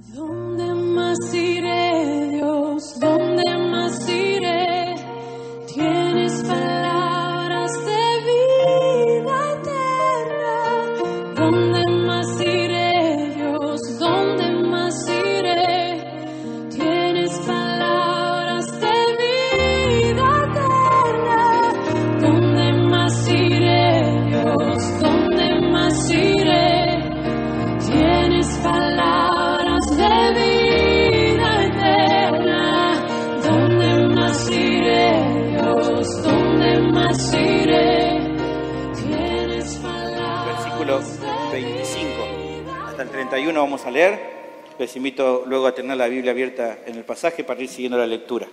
¿Dónde más iré, Dios? ¿Dónde más iré? Tienes palabras de vida eterna. ¿Dónde más iré, Dios? ¿Dónde más iré? Tienes palabras de vida eterna. ¿Dónde más iré, Dios? ¿Dónde más iré? Tienes palabras de vida eterna. ¿Dónde más iré, Dios? ¿Dónde más iré? Tienes palabras. Versículo 25 hasta el 31 vamos a leer. Les invito luego a tener la Biblia abierta en el pasaje para ir siguiendo la lectura.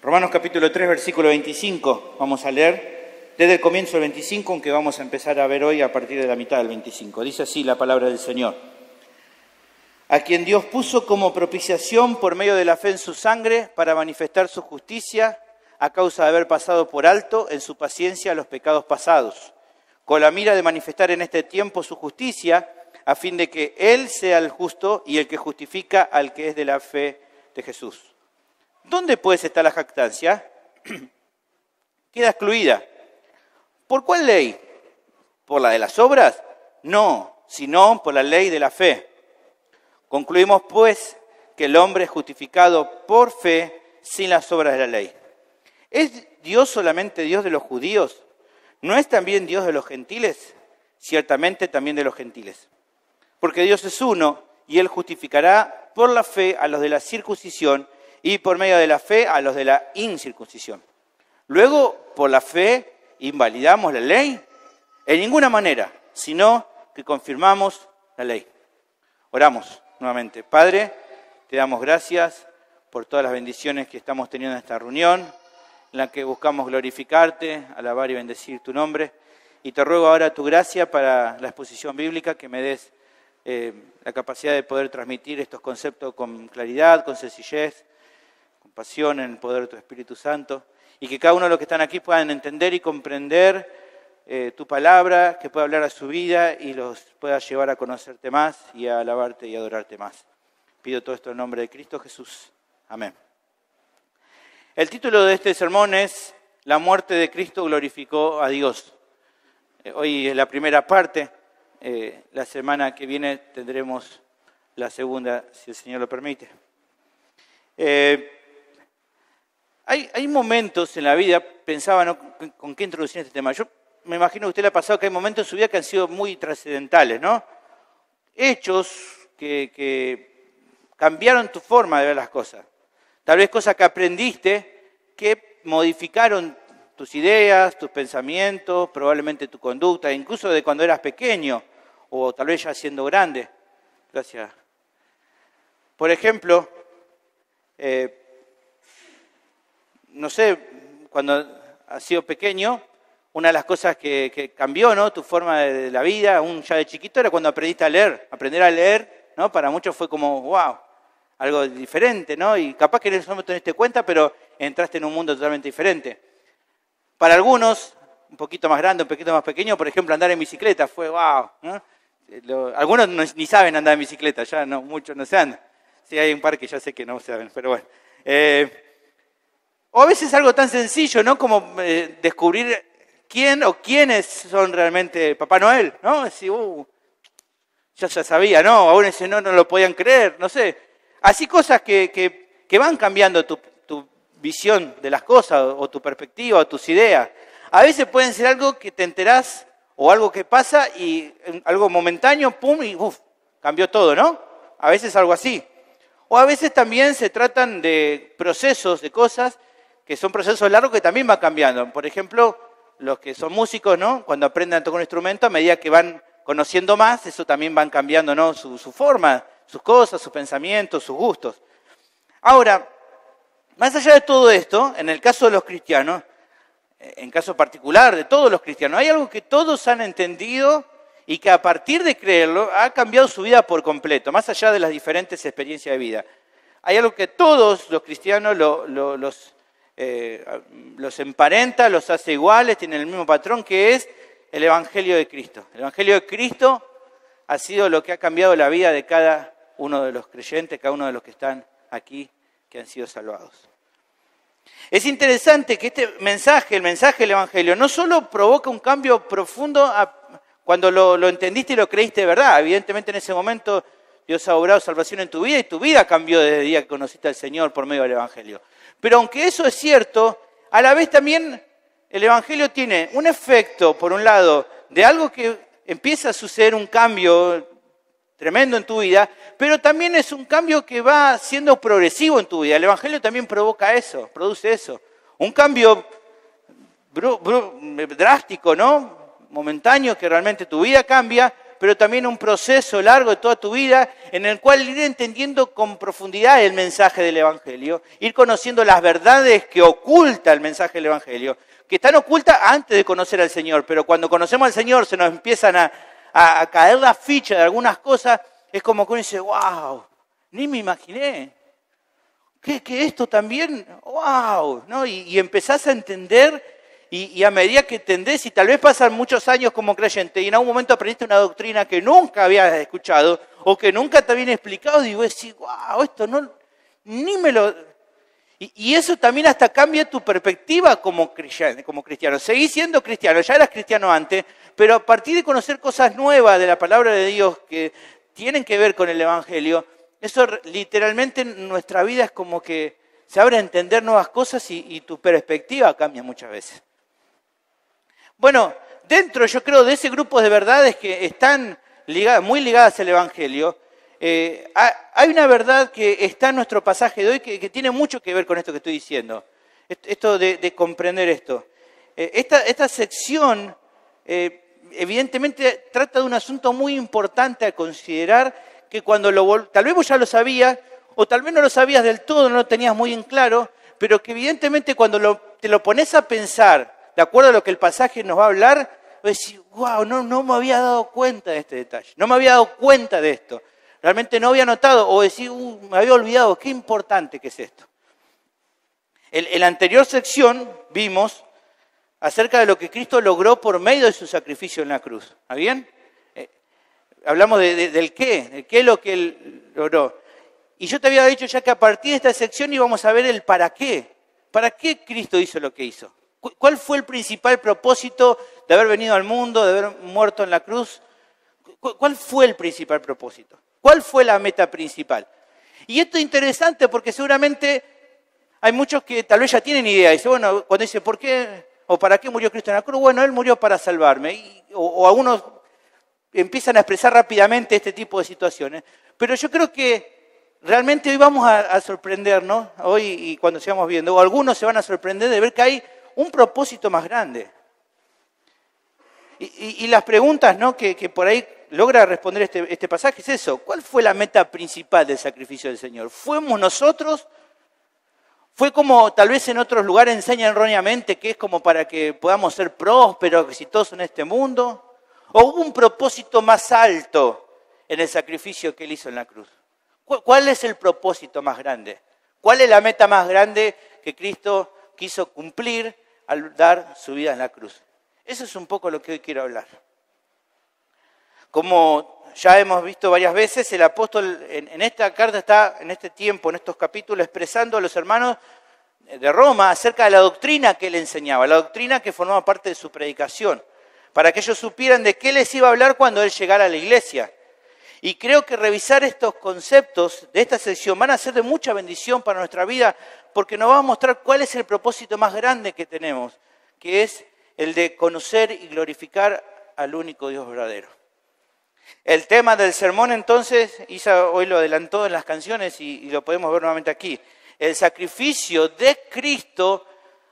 Romanos capítulo 3, versículo 25. Vamos a leer desde el comienzo del 25, aunque vamos a empezar a ver hoy a partir de la mitad del 25. Dice así la palabra del Señor. A quien Dios puso como propiciación por medio de la fe en su sangre para manifestar su justicia a causa de haber pasado por alto en su paciencia los pecados pasados, con la mira de manifestar en este tiempo su justicia, a fin de que Él sea el justo y el que justifica al que es de la fe de Jesús. ¿Dónde pues está la jactancia? Queda excluida. ¿Por cuál ley? ¿Por la de las obras? No, sino por la ley de la fe. Concluimos, pues, que el hombre es justificado por fe sin las obras de la ley. ¿Es Dios solamente Dios de los judíos? ¿No es también Dios de los gentiles? Ciertamente también de los gentiles. Porque Dios es uno, y Él justificará por la fe a los de la circuncisión y por medio de la fe a los de la incircuncisión. Luego, por la fe, ¿invalidamos la ley? En ninguna manera, sino que confirmamos la ley. Oramos nuevamente. Padre, te damos gracias por todas las bendiciones que estamos teniendo en esta reunión, en la que buscamos glorificarte, alabar y bendecir tu nombre. Y te ruego ahora tu gracia para la exposición bíblica, que me des la capacidad de poder transmitir estos conceptos con claridad, con sencillez, con pasión en el poder de tu Espíritu Santo, y que cada uno de los que están aquí puedan entender y comprender tu palabra, que pueda hablar a su vida y los pueda llevar a conocerte más y a alabarte y adorarte más. Pido todo esto en nombre de Cristo Jesús. Amén. El título de este sermón es La muerte de Cristo glorificó a Dios. Hoy es la primera parte. La semana que viene tendremos la segunda, si el Señor lo permite. Hay momentos en la vida, pensaba, ¿no?, con qué introducir este tema. Yo me imagino que a usted le ha pasado que hay momentos en su vida que han sido muy trascendentales, ¿no? Hechos que cambiaron tu forma de ver las cosas. Tal vez cosas que aprendiste que modificaron tus ideas, tus pensamientos, probablemente tu conducta, incluso de cuando eras pequeño o tal vez ya siendo grande. Gracias. Por ejemplo, no sé, cuando has sido pequeño, una de las cosas que cambió, ¿no?, tu forma de la vida, aún ya de chiquito, era cuando aprendiste a leer. Aprender a leer, ¿no?, para muchos fue como, wow, algo diferente, ¿no? Y capaz que en ese momento no te diste cuenta, pero entraste en un mundo totalmente diferente. Para algunos, un poquito más grande, un poquito más pequeño, por ejemplo, andar en bicicleta fue wow, ¿no? Algunos ni saben andar en bicicleta, ya no, muchos no se andan. Sí, hay un par que ya sé que no saben, pero bueno. O a veces algo tan sencillo, ¿no?, como descubrir quién o quiénes son realmente Papá Noel, ¿no? Decir, ya sabía, ¿no? Aún ese no lo podían creer, no sé. Así cosas que van cambiando tu visión de las cosas, o tu perspectiva, o tus ideas. A veces pueden ser algo que te enterás, o algo que pasa, y algo momentáneo, pum, y cambió todo, ¿no? A veces algo así. O a veces también se tratan de procesos, de cosas, que son procesos largos que también van cambiando. Por ejemplo, los que son músicos, ¿no?, cuando aprenden a tocar un instrumento, a medida que van conociendo más, eso también van cambiando, ¿no?, su forma, sus cosas, sus pensamientos, sus gustos. Ahora, más allá de todo esto, en el caso de los cristianos, en caso particular de todos los cristianos, hay algo que todos han entendido y que a partir de creerlo ha cambiado su vida por completo, más allá de las diferentes experiencias de vida. Hay algo que todos los cristianos los emparenta, los hace iguales, tienen el mismo patrón, que es el Evangelio de Cristo. El Evangelio de Cristo ha sido lo que ha cambiado la vida de cada uno de los creyentes, cada uno de los que están aquí, que han sido salvados. Es interesante que este mensaje, el mensaje del Evangelio, no solo provoca un cambio profundo cuando lo entendiste y lo creíste de verdad. Evidentemente en ese momento Dios ha obrado salvación en tu vida y tu vida cambió desde el día que conociste al Señor por medio del Evangelio. Pero aunque eso es cierto, a la vez también el Evangelio tiene un efecto, por un lado, de algo que empieza a suceder, un cambio tremendo en tu vida, pero también es un cambio que va siendo progresivo en tu vida. El Evangelio también provoca eso, produce eso. Un cambio drástico, ¿no? Momentáneo, que realmente tu vida cambia, pero también un proceso largo de toda tu vida en el cual ir entendiendo con profundidad el mensaje del Evangelio, ir conociendo las verdades que oculta el mensaje del Evangelio, que están ocultas antes de conocer al Señor, pero cuando conocemos al Señor se nos empiezan a caer la ficha de algunas cosas, es como que uno dice, wow, ni me imaginé, que esto también, wow, ¿no? Y empezás a entender, y a medida que entendés, y tal vez pasan muchos años como creyente, y en algún momento aprendiste una doctrina que nunca habías escuchado, o que nunca te habían explicado, y vos decís, wow, esto no, ni me lo... Y eso también hasta cambia tu perspectiva como cristiano. Seguís siendo cristiano, ya eras cristiano antes, pero a partir de conocer cosas nuevas de la palabra de Dios que tienen que ver con el Evangelio, eso literalmente en nuestra vida es como que se abre a entender nuevas cosas y tu perspectiva cambia muchas veces. Bueno, dentro yo creo de ese grupo de verdades que están muy ligadas al Evangelio, hay una verdad que está en nuestro pasaje de hoy que tiene mucho que ver con esto que estoy diciendo. Esto de comprender esto. Esta sección evidentemente trata de un asunto muy importante a considerar, que cuando tal vez vos ya lo sabías, o tal vez no lo sabías del todo, no lo tenías muy en claro, pero que evidentemente cuando te lo pones a pensar, de acuerdo a lo que el pasaje nos va a hablar, vos decís, wow, no me había dado cuenta de este detalle, no me había dado cuenta de esto. Realmente no había notado, o decir, me había olvidado, qué importante que es esto. En la anterior sección vimos acerca de lo que Cristo logró por medio de su sacrificio en la cruz. ¿Está bien? Hablamos del qué es lo que Él logró. Y yo te había dicho ya que a partir de esta sección íbamos a ver el para qué. ¿Para qué Cristo hizo lo que hizo? ¿Cuál fue el principal propósito de haber venido al mundo, de haber muerto en la cruz? ¿Cuál fue el principal propósito? ¿Cuál fue la meta principal? Y esto es interesante porque seguramente hay muchos que tal vez ya tienen idea. Dicen, bueno, cuando dice, ¿por qué o para qué murió Cristo en la cruz? Bueno, Él murió para salvarme. O algunos empiezan a expresar rápidamente este tipo de situaciones. Pero yo creo que realmente hoy vamos a sorprendernos, hoy y cuando sigamos viendo, o algunos se van a sorprender de ver que hay un propósito más grande. Y las preguntas, ¿no?, que por ahí logra responder este pasaje es eso. ¿Cuál fue la meta principal del sacrificio del Señor? ¿Fuimos nosotros? ¿Fue como tal vez en otros lugares enseñan erróneamente que es como para que podamos ser prósperos, exitosos en este mundo? ¿O hubo un propósito más alto en el sacrificio que Él hizo en la cruz? ¿Cuál es el propósito más grande? ¿Cuál es la meta más grande que Cristo quiso cumplir al dar su vida en la cruz? Eso es un poco lo que hoy quiero hablar. Como ya hemos visto varias veces, el apóstol en esta carta está, en este tiempo, en estos capítulos, expresando a los hermanos de Roma acerca de la doctrina que él enseñaba, la doctrina que formaba parte de su predicación, para que ellos supieran de qué les iba a hablar cuando él llegara a la iglesia. Y creo que revisar estos conceptos de esta sección van a ser de mucha bendición para nuestra vida, porque nos va a mostrar cuál es el propósito más grande que tenemos, que es el de conocer y glorificar al único Dios verdadero. El tema del sermón, entonces, Isa hoy lo adelantó en las canciones y lo podemos ver nuevamente aquí. El sacrificio de Cristo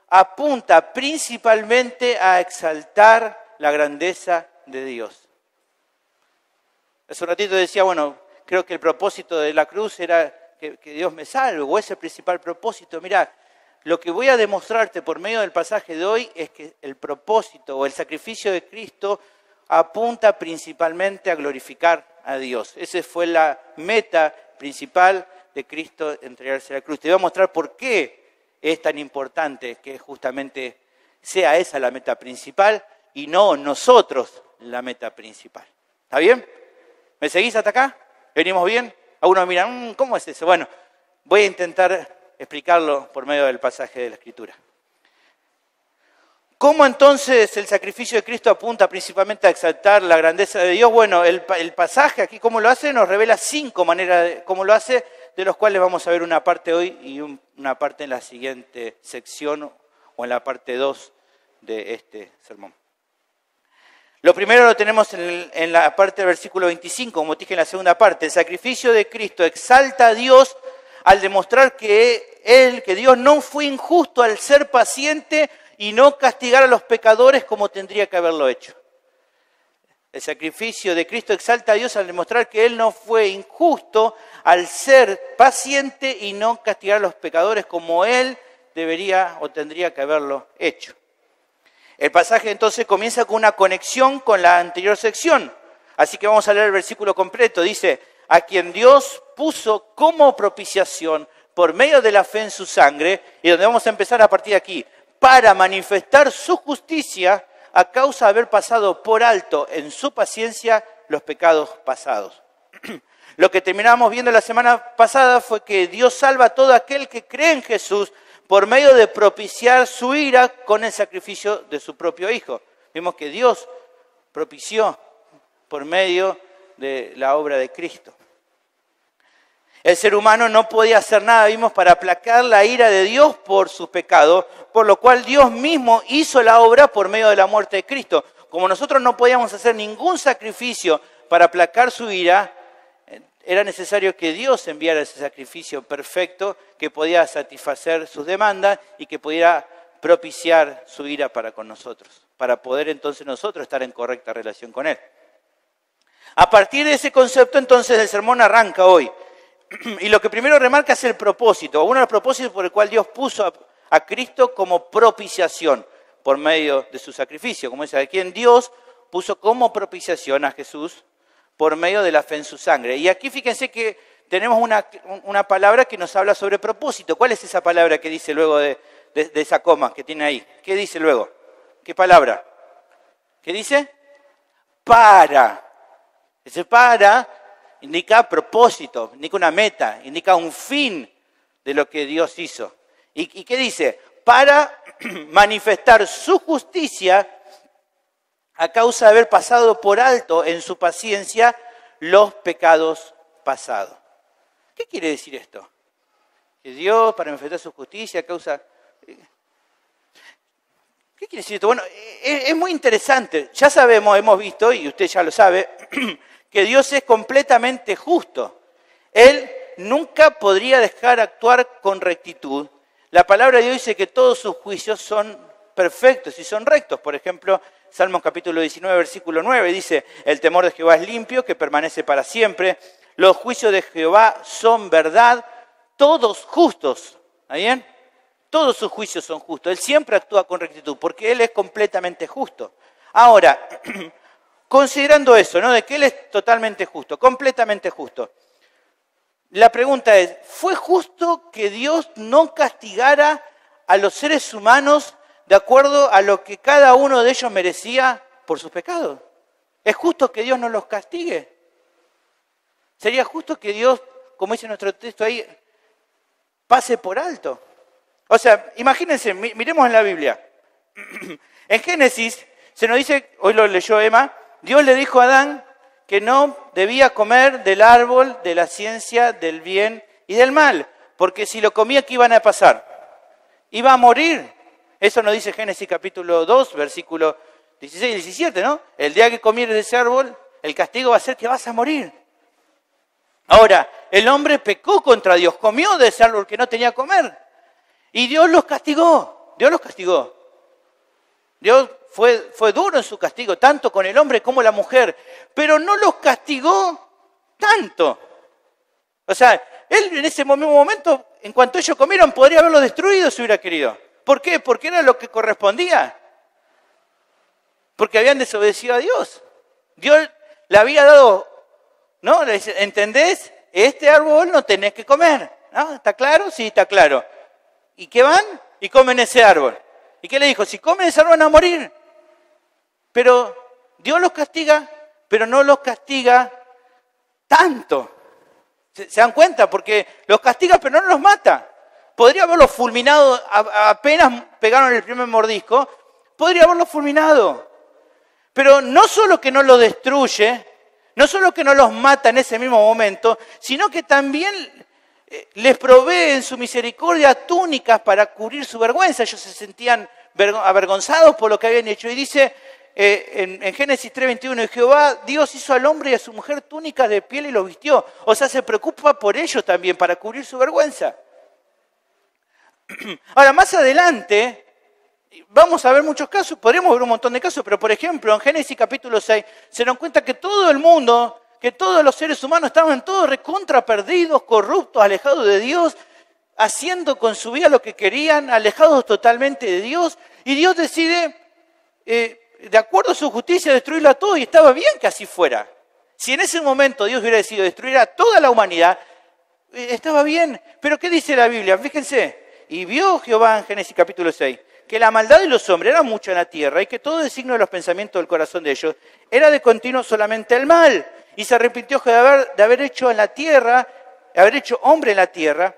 apunta principalmente a exaltar la grandeza de Dios. Hace un ratito decía, bueno, creo que el propósito de la cruz era que Dios me salve, o es el principal propósito. Mirá, lo que voy a demostrarte por medio del pasaje de hoy es que el propósito o el sacrificio de Cristo apunta principalmente a glorificar a Dios. Esa fue la meta principal de Cristo, entregarse a la cruz. Te voy a mostrar por qué es tan importante que justamente sea esa la meta principal y no nosotros la meta principal. ¿Está bien? ¿Me seguís hasta acá? ¿Venimos bien? Algunos miran, ¿cómo es eso? Bueno, voy a intentar explicarlo por medio del pasaje de la Escritura. ¿Cómo entonces el sacrificio de Cristo apunta principalmente a exaltar la grandeza de Dios? Bueno, el pasaje aquí, ¿cómo lo hace? Nos revela 5 maneras de cómo lo hace, de los cuales vamos a ver una parte hoy y una parte en la siguiente sección o en la parte 2 de este sermón. Lo primero lo tenemos en la parte del versículo 25, como dije en la segunda parte. El sacrificio de Cristo exalta a Dios al demostrar que Dios no fue injusto al ser paciente y no castigar a los pecadores como tendría que haberlo hecho. El sacrificio de Cristo exalta a Dios al demostrar que Él no fue injusto al ser paciente y no castigar a los pecadores como Él debería o tendría que haberlo hecho. El pasaje entonces comienza con una conexión con la anterior sección. Así que vamos a leer el versículo completo. Dice, a quien Dios puso como propiciación por medio de la fe en su sangre, y donde vamos a empezar a partir de aquí, para manifestar su justicia a causa de haber pasado por alto en su paciencia los pecados pasados. Lo que terminamos viendo la semana pasada fue que Dios salva a todo aquel que cree en Jesús por medio de propiciar su ira con el sacrificio de su propio Hijo. Vimos que Dios propició por medio de la obra de Cristo. El ser humano no podía hacer nada, vimos, para aplacar la ira de Dios por sus pecados, por lo cual Dios mismo hizo la obra por medio de la muerte de Cristo. Como nosotros no podíamos hacer ningún sacrificio para aplacar su ira, era necesario que Dios enviara ese sacrificio perfecto que podía satisfacer sus demandas y que pudiera propiciar su ira para con nosotros, para poder entonces nosotros estar en correcta relación con Él. A partir de ese concepto entonces el sermón arranca hoy. Y lo que primero remarca es el propósito, uno de los propósitos por el cual Dios puso a Cristo como propiciación por medio de su sacrificio. Como dice, a quien Dios puso como propiciación a Jesús por medio de la fe en su sangre. Y aquí fíjense que tenemos una palabra que nos habla sobre propósito. ¿Cuál es esa palabra que dice luego de esa coma que tiene ahí? ¿Qué dice luego? ¿Qué palabra? ¿Qué dice? Para. Ese para indica propósito, indica una meta, indica un fin de lo que Dios hizo. ¿Y qué dice? Para manifestar su justicia a causa de haber pasado por alto en su paciencia los pecados pasados. ¿Qué quiere decir esto? Que Dios, para manifestar su justicia a causa... ¿Qué quiere decir esto? Bueno, es muy interesante. Ya sabemos, hemos visto, y usted ya lo sabe, que Dios es completamente justo. Él nunca podría dejar actuar con rectitud. La palabra de Dios dice que todos sus juicios son perfectos y son rectos. Por ejemplo, Salmos capítulo 19, versículo 9 dice, el temor de Jehová es limpio, que permanece para siempre. Los juicios de Jehová son verdad, todos justos. ¿Está bien? Todos sus juicios son justos. Él siempre actúa con rectitud, porque Él es completamente justo. Ahora, considerando eso, ¿no? De que Él es totalmente justo, completamente justo. La pregunta es, ¿fue justo que Dios no castigara a los seres humanos de acuerdo a lo que cada uno de ellos merecía por sus pecados? ¿Es justo que Dios no los castigue? ¿Sería justo que Dios, como dice nuestro texto ahí, pase por alto? O sea, imagínense, miremos en la Biblia. En Génesis se nos dice, hoy lo leyó Emma, Dios le dijo a Adán que no debía comer del árbol de la ciencia del bien y del mal, porque si lo comía, ¿qué iban a pasar? Iba a morir. Eso nos dice Génesis capítulo 2, versículo 16 y 17, ¿no? El día que comieres de ese árbol, el castigo va a ser que vas a morir. Ahora, el hombre pecó contra Dios, comió de ese árbol que no tenía que comer. Y Dios los castigó, Dios los castigó. Dios fue duro en su castigo, tanto con el hombre como la mujer, pero no los castigó tanto. O sea, Él en ese momento, en cuanto ellos comieron, podría haberlo destruido si hubiera querido. ¿Por qué? Porque era lo que correspondía. Porque habían desobedecido a Dios. Dios le había dado, ¿no? Le dice, ¿entendés? Este árbol no tenés que comer. ¿No? ¿Está claro? Sí, está claro. ¿Y qué van? Y comen ese árbol. ¿Y qué le dijo? Si comen ese árbol van a morir. Pero Dios los castiga, pero no los castiga tanto. ¿Se dan cuenta? Porque los castiga pero no los mata. Podría haberlos fulminado apenas pegaron el primer mordisco. Podría haberlos fulminado. Pero no solo que no los destruye, no solo que no los mata en ese mismo momento, sino que también les provee en su misericordia túnicas para cubrir su vergüenza. Ellos se sentían avergonzados por lo que habían hecho. Y dice en Génesis 3:21, Jehová Dios hizo al hombre y a su mujer túnicas de piel y los vistió. O sea, se preocupa por ellos también, para cubrir su vergüenza. Ahora, más adelante, vamos a ver muchos casos, podríamos ver un montón de casos, pero por ejemplo, en Génesis capítulo 6, se nos cuenta que todo el mundo, que todos los seres humanos estaban todos recontra perdidos, corruptos, alejados de Dios, haciendo con su vida lo que querían, alejados totalmente de Dios, y Dios decide, de acuerdo a su justicia, destruirlo a todos, y estaba bien que así fuera. Si en ese momento Dios hubiera decidido destruir a toda la humanidad, estaba bien. Pero ¿qué dice la Biblia? Fíjense, y vio Jehová en Génesis capítulo 6, que la maldad de los hombres era mucha en la tierra, y que todo el signo de los pensamientos del corazón de ellos era de continuo solamente el mal. Y se arrepintió de haber hecho en la tierra, haber hecho hombre en la tierra,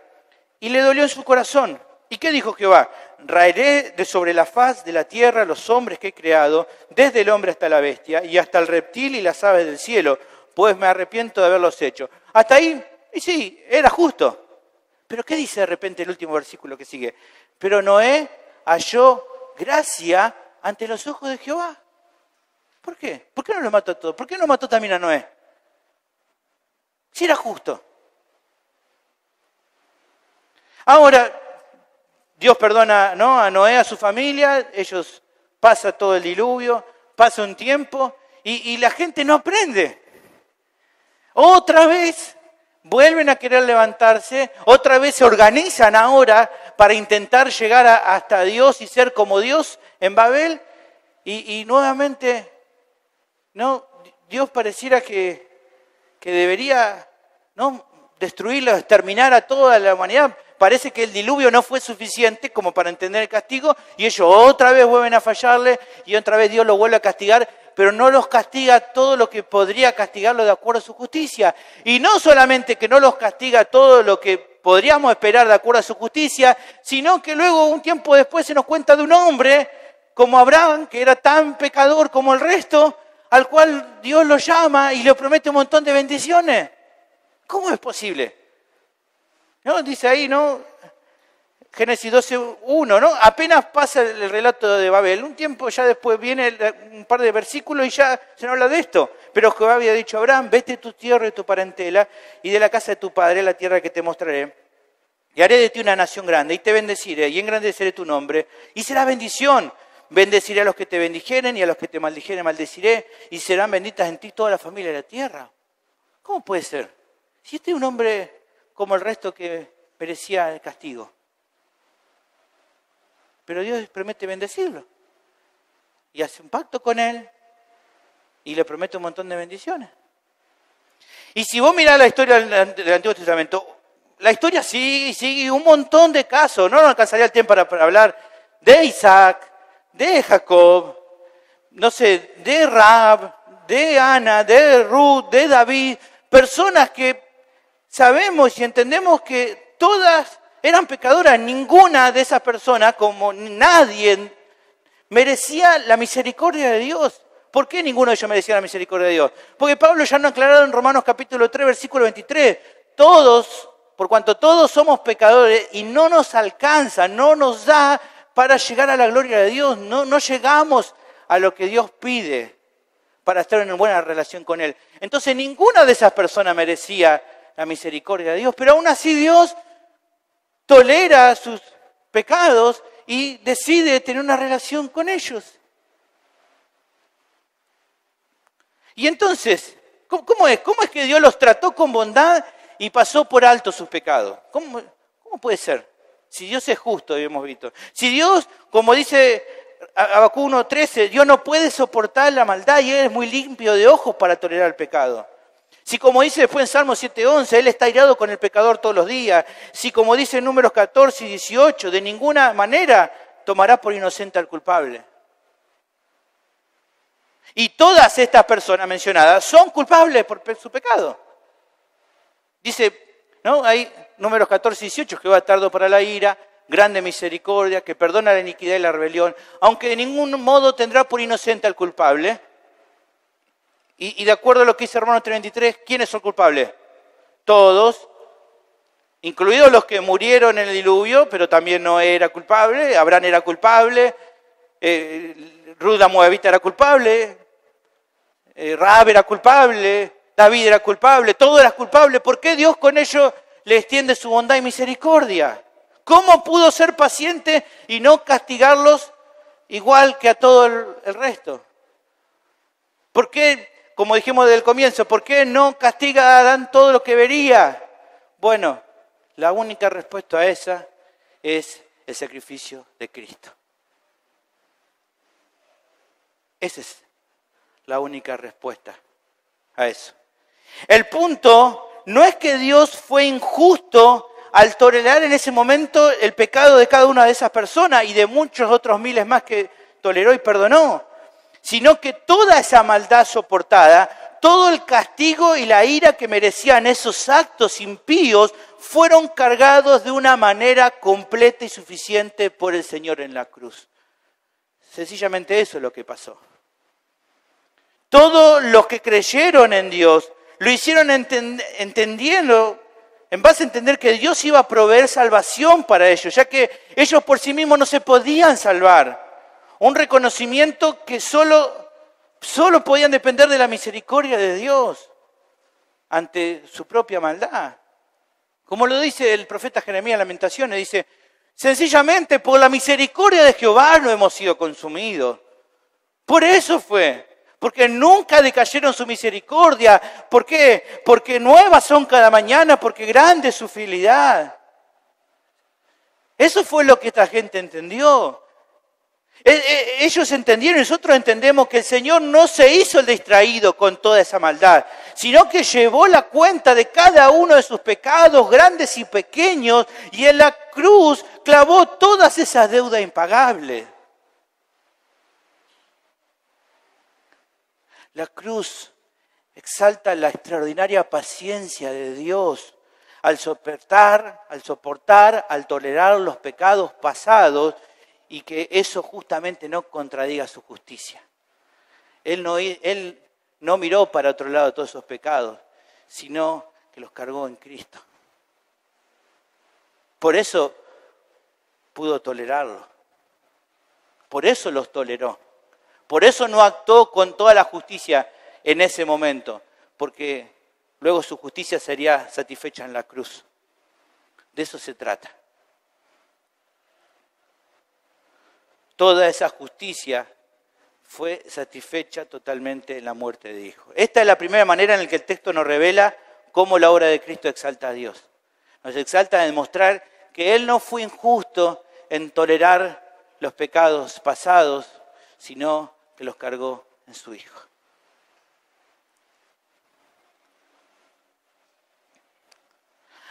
y le dolió en su corazón. ¿Y qué dijo Jehová? Raeré de sobre la faz de la tierra los hombres que he creado, desde el hombre hasta la bestia, y hasta el reptil y las aves del cielo, pues me arrepiento de haberlos hecho. Hasta ahí, y sí, era justo. Pero ¿qué dice de repente el último versículo que sigue? Pero Noé halló gracia ante los ojos de Jehová. ¿Por qué? ¿Por qué no los mató a todos? ¿Por qué no mató también a Noé? Si era justo. Ahora, Dios perdona, ¿no?, a Noé, a su familia, ellos pasa todo el diluvio, pasa un tiempo y la gente no aprende. Otra vez vuelven a querer levantarse, otra vez se organizan ahora para intentar llegar hasta Dios y ser como Dios en Babel y nuevamente, ¿no?, Dios pareciera que debería, ¿no?, destruirlo, exterminar a toda la humanidad. Parece que el diluvio no fue suficiente como para entender el castigo y ellos otra vez vuelven a fallarle y otra vez Dios los vuelve a castigar, pero no los castiga todo lo que podría castigarlo de acuerdo a su justicia. Y no solamente que no los castiga todo lo que podríamos esperar de acuerdo a su justicia, sino que luego un tiempo después se nos cuenta de un hombre como Abraham, que era tan pecador como el resto, al cual Dios lo llama y le promete un montón de bendiciones. ¿Cómo es posible? ¿No? Dice ahí, ¿no?, Génesis 12:1, ¿no? Apenas pasa el relato de Babel, un tiempo ya después viene un par de versículos y ya se nos habla de esto. Pero Jehová había dicho a Abraham, vete de tu tierra y tu parentela y de la casa de tu padre, la tierra que te mostraré. Y haré de ti una nación grande y te bendeciré y engrandeceré tu nombre y será bendición. Bendeciré a los que te bendijeren y a los que te maldijeren maldeciré y serán benditas en ti toda la familia de la tierra. ¿Cómo puede ser? Si este es un hombre como el resto que merecía el castigo. Pero Dios promete bendecirlo. Y hace un pacto con él y le promete un montón de bendiciones. Y si vos mirás la historia del Antiguo Testamento, la historia sigue un montón de casos. No nos alcanzaría el tiempo para hablar de Isaac, de Jacob, no sé, de Rahab, de Ana, de Ruth, de David. Personas que sabemos y entendemos que todas eran pecadoras. Ninguna de esas personas, como nadie, merecía la misericordia de Dios. ¿Por qué ninguno de ellos merecía la misericordia de Dios? Porque Pablo ya nos ha aclarado en Romanos capítulo 3, versículo 23. Todos, por cuanto todos somos pecadores y no nos alcanza, no nos da para llegar a la gloria de Dios. No llegamos a lo que Dios pide para estar en una buena relación con Él. Entonces ninguna de esas personas merecía la misericordia de Dios, pero aún así Dios tolera sus pecados y decide tener una relación con ellos. Y entonces, ¿cómo es? ¿Cómo es que Dios los trató con bondad y pasó por alto sus pecados? ¿Cómo puede ser? Si Dios es justo, hemos visto. Si Dios, como dice Habacuc 1:13, Dios no puede soportar la maldad y Él es muy limpio de ojos para tolerar el pecado. Si como dice después en Salmo 7:11, Él está airado con el pecador todos los días. Si como dice en Números 14 y 18, de ninguna manera tomará por inocente al culpable. Y todas estas personas mencionadas son culpables por su pecado. Dice ¿no? Hay números 14 y 18, Jehová tardo para la ira, grande misericordia, que perdona la iniquidad y la rebelión, aunque de ningún modo tendrá por inocente al culpable. Y de acuerdo a lo que dice Romanos 3:23, ¿quiénes son culpables? Todos, incluidos los que murieron en el diluvio, pero también Noé era culpable, Abraham era culpable, Ruth la Moabita era culpable, Rahab era culpable, David era culpable, todo era culpable. ¿Por qué Dios con ellos le extiende su bondad y misericordia? ¿Cómo pudo ser paciente y no castigarlos igual que a todo el resto? ¿Por qué, como dijimos desde el comienzo, por qué no castiga a Adán todo lo que vería? Bueno, la única respuesta a esa es el sacrificio de Cristo. Esa es la única respuesta a eso. El punto no es que Dios fue injusto al tolerar en ese momento el pecado de cada una de esas personas y de muchos otros miles más que toleró y perdonó, sino que toda esa maldad soportada, todo el castigo y la ira que merecían esos actos impíos fueron cargados de una manera completa y suficiente por el Señor en la cruz. Sencillamente eso es lo que pasó. Todos los que creyeron en Dios lo hicieron entendiendo, en base a entender que Dios iba a proveer salvación para ellos, ya que ellos por sí mismos no se podían salvar. Un reconocimiento que solo podían depender de la misericordia de Dios ante su propia maldad. Como lo dice el profeta Jeremías en Lamentaciones, dice, sencillamente por la misericordia de Jehová no hemos sido consumidos. Por eso fue. Porque nunca decayeron su misericordia. ¿Por qué? Porque nuevas son cada mañana, porque grande es su fidelidad. Eso fue lo que esta gente entendió. Ellos entendieron, nosotros entendemos que el Señor no se hizo el distraído con toda esa maldad, sino que llevó la cuenta de cada uno de sus pecados, grandes y pequeños, y en la cruz clavó todas esas deudas impagables. La cruz exalta la extraordinaria paciencia de Dios al soportar, al tolerar los pecados pasados y que eso justamente no contradiga su justicia. Él no miró para otro lado todos esos pecados, sino que los cargó en Cristo. Por eso pudo tolerarlo. Por eso los toleró. Por eso no actuó con toda la justicia en ese momento, porque luego su justicia sería satisfecha en la cruz. De eso se trata. Toda esa justicia fue satisfecha totalmente en la muerte de Hijo. Esta es la primera manera en la que el texto nos revela cómo la obra de Cristo exalta a Dios. Nos exalta a demostrar que Él no fue injusto en tolerar los pecados pasados, sino que los cargó en su Hijo.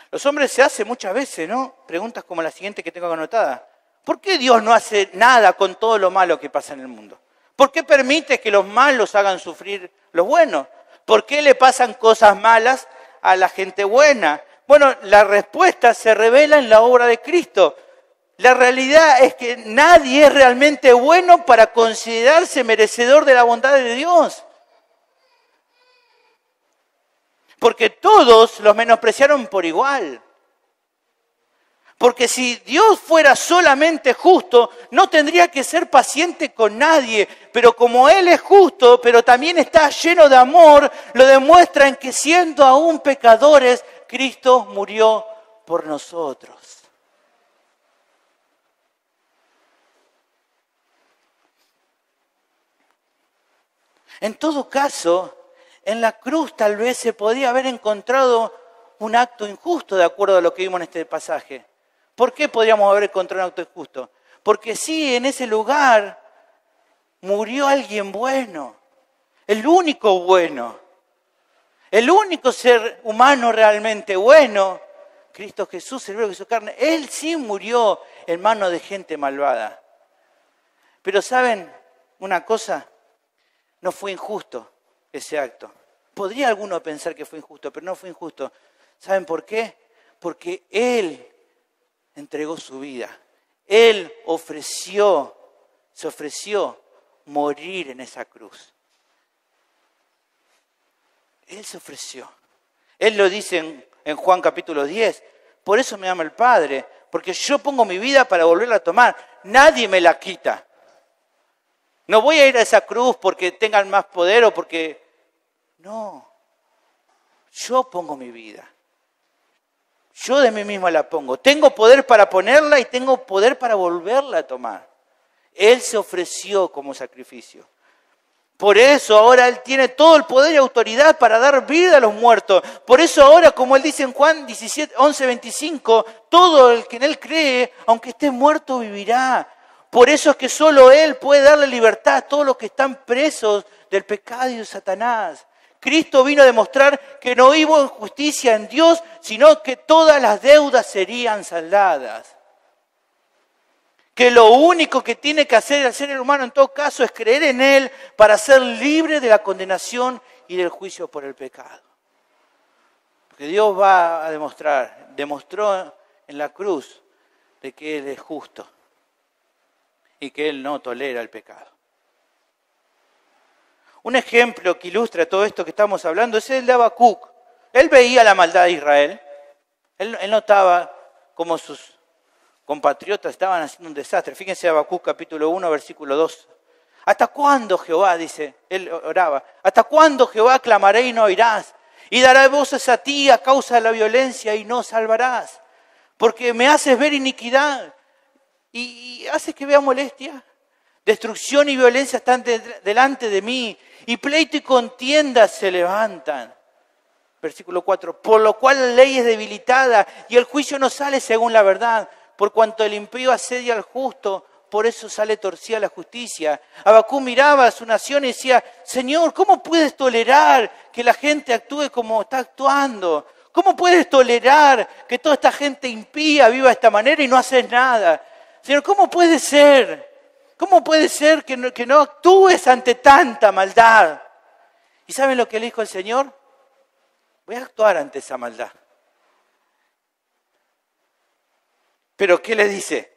Los hombres se hacen muchas veces, ¿no? Preguntas como la siguiente que tengo anotada. ¿Por qué Dios no hace nada con todo lo malo que pasa en el mundo? ¿Por qué permite que los malos hagan sufrir los buenos? ¿Por qué le pasan cosas malas a la gente buena? Bueno, la respuesta se revela en la obra de Cristo. La realidad es que nadie es realmente bueno para considerarse merecedor de la bondad de Dios. Porque todos los menospreciaron por igual. Porque si Dios fuera solamente justo, no tendría que ser paciente con nadie. Pero como Él es justo, pero también está lleno de amor, lo demuestra en que siendo aún pecadores, Cristo murió por nosotros. En todo caso, en la cruz tal vez se podía haber encontrado un acto injusto, de acuerdo a lo que vimos en este pasaje. ¿Por qué podríamos haber encontrado un acto injusto? Porque sí, en ese lugar murió alguien bueno, el único bueno, el único ser humano realmente bueno, Cristo Jesús, el verbo de su carne. Él sí murió en manos de gente malvada. Pero ¿saben una cosa? No fue injusto ese acto. Podría alguno pensar que fue injusto, pero no fue injusto. ¿Saben por qué? Porque Él entregó su vida. Él se ofreció morir en esa cruz. Él se ofreció. Él lo dice en Juan capítulo 10. Por eso me ama el Padre, porque yo pongo mi vida para volverla a tomar. Nadie me la quita. No voy a ir a esa cruz porque tengan más poder o porque... No. Yo pongo mi vida. Yo de mí mismo la pongo. Tengo poder para ponerla y tengo poder para volverla a tomar. Él se ofreció como sacrificio. Por eso ahora Él tiene todo el poder y autoridad para dar vida a los muertos. Por eso ahora, como Él dice en Juan 11:25, todo el que en Él cree, aunque esté muerto, vivirá. Por eso es que solo Él puede darle libertad a todos los que están presos del pecado y de Satanás. Cristo vino a demostrar que no hubo injusticia en Dios, sino que todas las deudas serían saldadas. Que lo único que tiene que hacer el ser humano en todo caso es creer en Él para ser libre de la condenación y del juicio por el pecado. Porque Dios va a demostró en la cruz de que Él es justo y que Él no tolera el pecado. Un ejemplo que ilustra todo esto que estamos hablando es el de Habacuc. Él veía la maldad de Israel. Él notaba cómo sus compatriotas estaban haciendo un desastre. Fíjense Habacuc capítulo 1, versículo 2. ¿Hasta cuándo, Jehová? Dice, él oraba. ¿Hasta cuándo, Jehová, clamaré y no oirás? Y daré voces a ti a causa de la violencia y no salvarás. Porque me haces ver iniquidad y haces que vea molestia. Destrucción y violencia están delante de mí, y pleito y contienda se levantan. Versículo 4. Por lo cual la ley es debilitada y el juicio no sale según la verdad. Por cuanto el impío asedia al justo, por eso sale torcida la justicia. Habacuc miraba a su nación y decía, Señor, ¿cómo puedes tolerar que la gente actúe como está actuando? ¿Cómo puedes tolerar que toda esta gente impía viva de esta manera y no haces nada? Señor, ¿cómo puede ser? ¿Cómo puede ser que no actúes ante tanta maldad? ¿Y saben lo que le dijo el Señor? Voy a actuar ante esa maldad. ¿Pero qué le dice?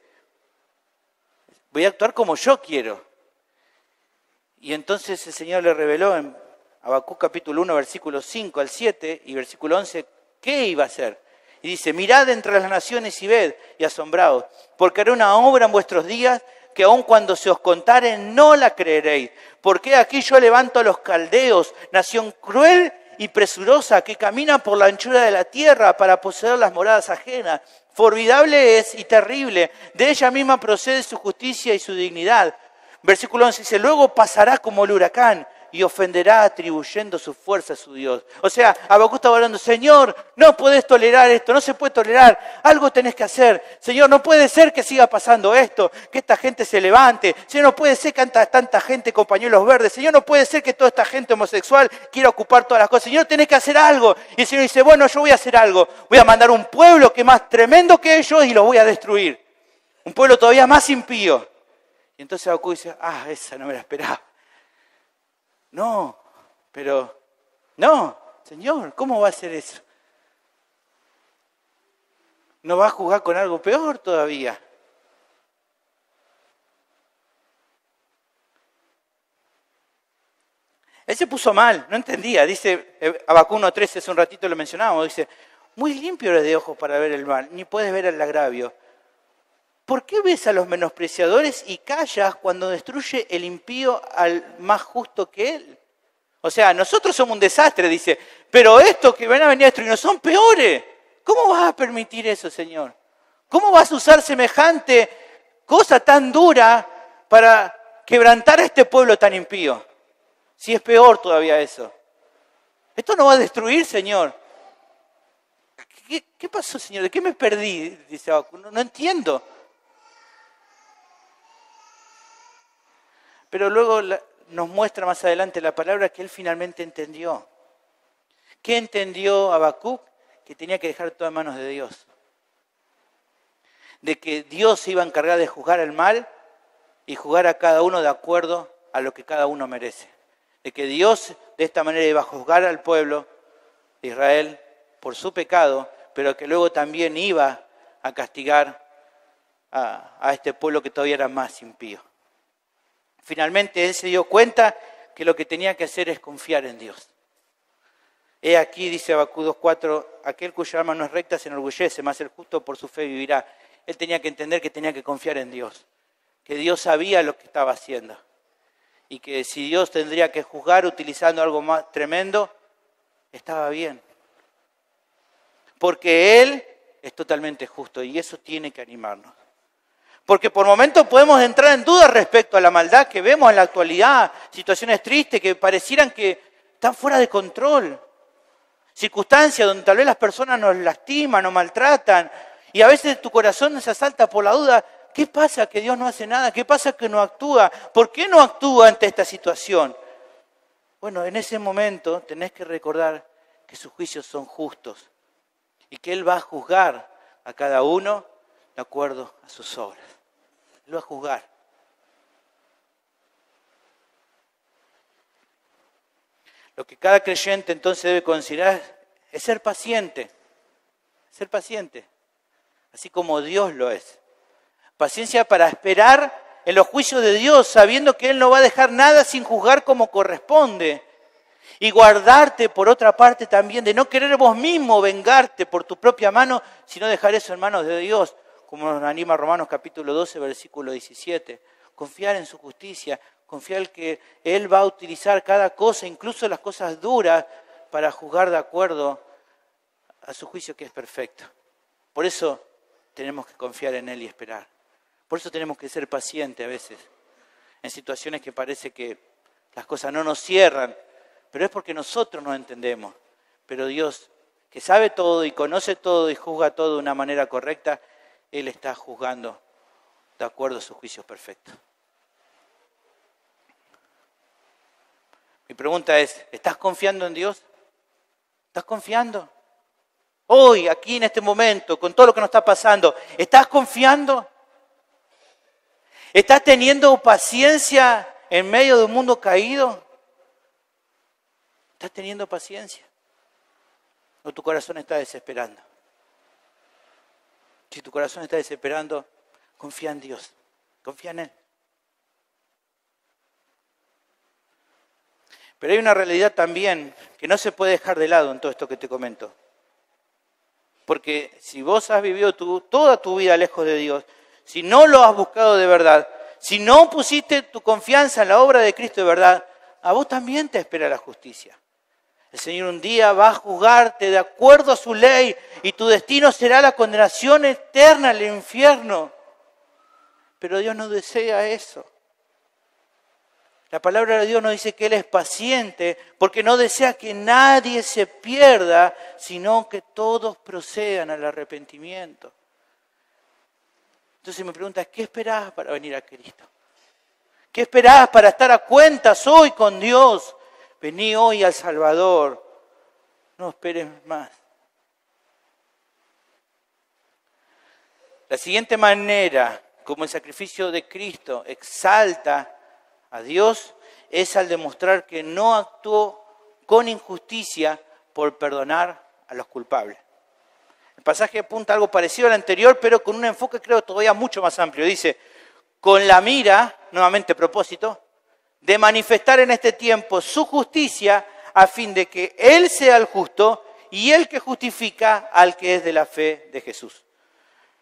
Voy a actuar como yo quiero. Y entonces el Señor le reveló en Habacuc capítulo 1, versículos 5 al 7 y versículo 11, ¿qué iba a hacer? Y dice, mirad entre las naciones y ved y asombraos, porque haré una obra en vuestros días que aun cuando se os contare no la creeréis. Porque aquí yo levanto a los caldeos, nación cruel y presurosa que camina por la anchura de la tierra para poseer las moradas ajenas. Formidable es y terrible, de ella misma procede su justicia y su dignidad. Versículo 11 dice, luego pasará como el huracán y ofenderá atribuyendo su fuerza a su Dios. O sea, Habacuc estaba hablando, Señor, no podés tolerar esto, no se puede tolerar, algo tenés que hacer. Señor, no puede ser que siga pasando esto, que esta gente se levante. Señor, no puede ser que tanta gente con pañuelos verdes. Señor, no puede ser que toda esta gente homosexual quiera ocupar todas las cosas. Señor, tenés que hacer algo. Y el Señor dice, bueno, yo voy a hacer algo. Voy a mandar un pueblo que es más tremendo que ellos y los voy a destruir. Un pueblo todavía más impío. Y entonces Habacuc dice, esa no me la esperaba. No, Señor, ¿cómo va a hacer eso? ¿No va a jugar con algo peor todavía? Él se puso mal, no entendía. Dice Habacuc 1:13, hace un ratito lo mencionábamos, dice, muy limpio eres de ojos para ver el mal, ni puedes ver el agravio. ¿Por qué ves a los menospreciadores y callas cuando destruye el impío al más justo que él? O sea, nosotros somos un desastre, dice, pero estos que van a venir a destruirnos son peores. ¿Cómo vas a permitir eso, Señor? ¿Cómo vas a usar semejante cosa tan dura para quebrantar a este pueblo tan impío? Si es peor todavía eso. Esto no va a destruir, Señor. ¿Qué pasó, Señor? ¿De qué me perdí? Dice Habacuc. No entiendo. Pero luego nos muestra más adelante la palabra que él finalmente entendió. ¿Qué entendió Habacuc? Que tenía que dejar todo en manos de Dios. De que Dios se iba a encargar de juzgar el mal y juzgar a cada uno de acuerdo a lo que cada uno merece. De que Dios de esta manera iba a juzgar al pueblo de Israel por su pecado, pero que luego también iba a castigar a este pueblo que todavía era más impío. Finalmente él se dio cuenta que lo que tenía que hacer es confiar en Dios. He aquí, dice Habacuc 2:4, aquel cuya alma no es recta se enorgullece, mas el justo por su fe vivirá. Él tenía que entender que tenía que confiar en Dios, que Dios sabía lo que estaba haciendo y que si Dios tendría que juzgar utilizando algo más tremendo, estaba bien. Porque Él es totalmente justo y eso tiene que animarnos. Porque por momentos podemos entrar en duda respecto a la maldad que vemos en la actualidad, situaciones tristes que parecieran que están fuera de control, circunstancias donde tal vez las personas nos lastiman, nos maltratan, y a veces tu corazón se asalta por la duda, ¿qué pasa que Dios no hace nada? ¿Qué pasa que no actúa? ¿Por qué no actúa ante esta situación? Bueno, en ese momento tenés que recordar que sus juicios son justos y que Él va a juzgar a cada uno de acuerdo a sus obras. Él va a juzgar. Lo que cada creyente entonces debe considerar es ser paciente. Ser paciente. Así como Dios lo es. Paciencia para esperar en los juicios de Dios, sabiendo que Él no va a dejar nada sin juzgar como corresponde. Y guardarte, por otra parte, también de no querer vos mismo vengarte por tu propia mano, sino dejar eso en manos de Dios, como nos anima Romanos capítulo 12, versículo 17. Confiar en su justicia, confiar que Él va a utilizar cada cosa, incluso las cosas duras, para juzgar de acuerdo a su juicio que es perfecto. Por eso tenemos que confiar en Él y esperar. Por eso tenemos que ser pacientes a veces, en situaciones que parece que las cosas no nos cierran, pero es porque nosotros no entendemos. Pero Dios, que sabe todo y conoce todo y juzga todo de una manera correcta, Él está juzgando de acuerdo a sus juicios perfectos. Mi pregunta es, ¿estás confiando en Dios? ¿Estás confiando? Hoy, aquí en este momento, con todo lo que nos está pasando, ¿estás confiando? ¿Estás teniendo paciencia en medio de un mundo caído? ¿Estás teniendo paciencia? ¿O tu corazón está desesperando? Si tu corazón está desesperando, confía en Dios, confía en Él. Pero hay una realidad también que no se puede dejar de lado en todo esto que te comento. Porque si vos has vivido toda tu vida lejos de Dios, si no lo has buscado de verdad, si no pusiste tu confianza en la obra de Cristo de verdad, a vos también te espera la justicia. El Señor un día va a juzgarte de acuerdo a su ley y tu destino será la condenación eterna al infierno. Pero Dios no desea eso. La palabra de Dios nos dice que Él es paciente porque no desea que nadie se pierda, sino que todos procedan al arrepentimiento. Entonces mi pregunta es, ¿qué esperás para venir a Cristo? ¿Qué esperás para estar a cuentas hoy con Dios? Vení hoy al Salvador, no esperes más. La siguiente manera como el sacrificio de Cristo exalta a Dios es al demostrar que no actuó con injusticia por perdonar a los culpables. El pasaje apunta a algo parecido al anterior, pero con un enfoque creo todavía mucho más amplio. Dice, con la mira, nuevamente propósito, de manifestar en este tiempo su justicia a fin de que Él sea el justo y el que justifica al que es de la fe de Jesús.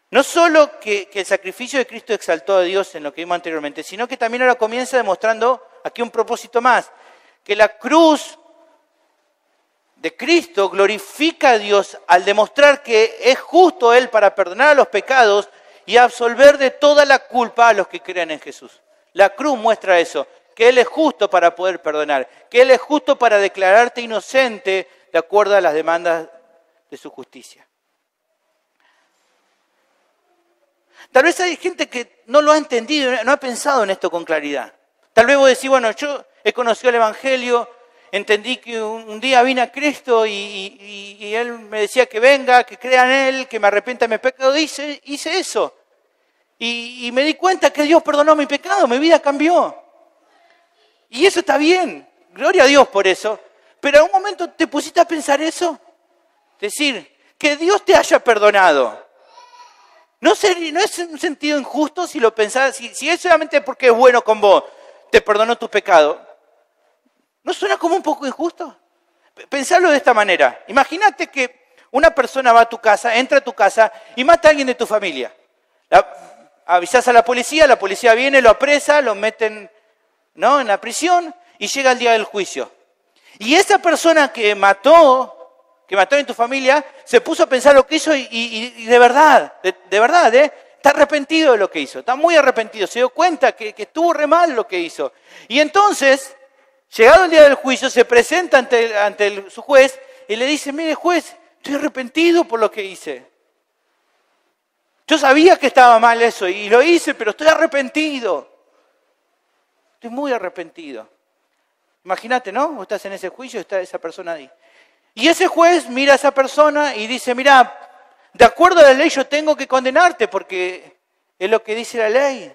No solo que el sacrificio de Cristo exaltó a Dios en lo que vimos anteriormente, sino que también ahora comienza demostrando aquí un propósito más, que la cruz de Cristo glorifica a Dios al demostrar que es justo Él para perdonar a los pecados y absolver de toda la culpa a los que creen en Jesús. La cruz muestra eso, que Él es justo para poder perdonar, que Él es justo para declararte inocente de acuerdo a las demandas de su justicia. Tal vez hay gente que no lo ha entendido, no ha pensado en esto con claridad. Tal vez vos decís, bueno, yo he conocido el Evangelio, entendí que un día vine a Cristo y Él me decía que venga, que crea en Él, que me arrepienta de mi pecado. Hice eso. Y me di cuenta que Dios perdonó mi pecado, mi vida cambió. Y eso está bien, gloria a Dios por eso. Pero en un momento te pusiste a pensar eso. Es decir, que Dios te haya perdonado. ¿No es un sentido injusto si lo pensás, si es solamente porque es bueno con vos, te perdonó tus pecados? ¿No suena como un poco injusto? Pensalo de esta manera. Imagínate que una persona va a tu casa, entra a tu casa y mata a alguien de tu familia. Avisás a la policía viene, lo apresa, lo meten, ¿no?, en la prisión y llega el día del juicio. Y esa persona que mató en tu familia, se puso a pensar lo que hizo y de verdad, está arrepentido de lo que hizo, está muy arrepentido, se dio cuenta que estuvo re mal lo que hizo. Y entonces, llegado el día del juicio, se presenta ante su juez y le dice, mire juez, estoy arrepentido por lo que hice. Yo sabía que estaba mal eso y lo hice, pero estoy arrepentido. Estoy muy arrepentido. Imagínate, ¿no? Vos estás en ese juicio y está esa persona ahí. Y ese juez mira a esa persona y dice, mira, de acuerdo a la ley yo tengo que condenarte porque es lo que dice la ley.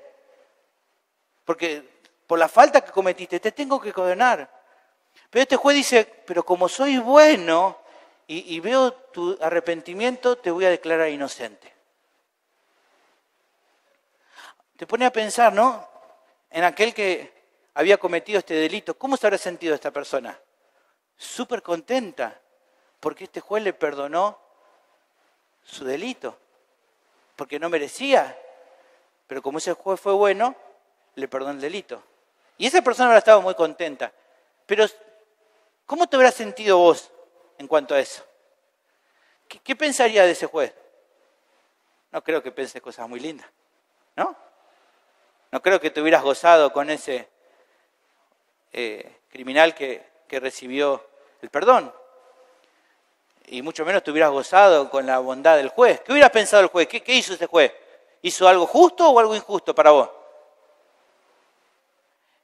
Porque por la falta que cometiste te tengo que condenar. Pero este juez dice, pero como soy bueno y veo tu arrepentimiento, te voy a declarar inocente. Te pone a pensar, ¿no?, en aquel que había cometido este delito. ¿Cómo se habrá sentido esta persona? Súper contenta, porque este juez le perdonó su delito, porque no merecía. Pero como ese juez fue bueno, le perdonó el delito. Y esa persona habrá estado muy contenta. Pero, ¿cómo te habrás sentido vos en cuanto a eso? ¿Qué pensaría de ese juez? No creo que piense cosas muy lindas, ¿no? No creo que te hubieras gozado con ese criminal que recibió el perdón. Y mucho menos te hubieras gozado con la bondad del juez. ¿Qué hubiera pensado el juez? ¿Qué hizo ese juez? ¿Hizo algo justo o algo injusto para vos?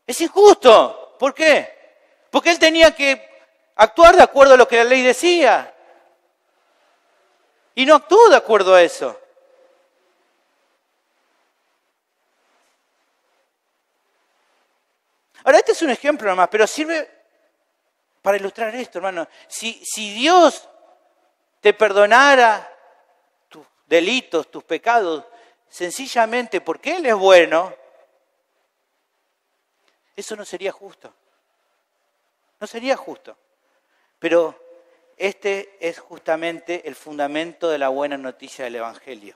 Es injusto. ¿Por qué? Porque él tenía que actuar de acuerdo a lo que la ley decía. Y no actuó de acuerdo a eso. Ahora, este es un ejemplo nomás, pero sirve para ilustrar esto, hermano. Si Dios te perdonara tus delitos, tus pecados, sencillamente porque Él es bueno, eso no sería justo. No sería justo. Pero este es justamente el fundamento de la buena noticia del Evangelio.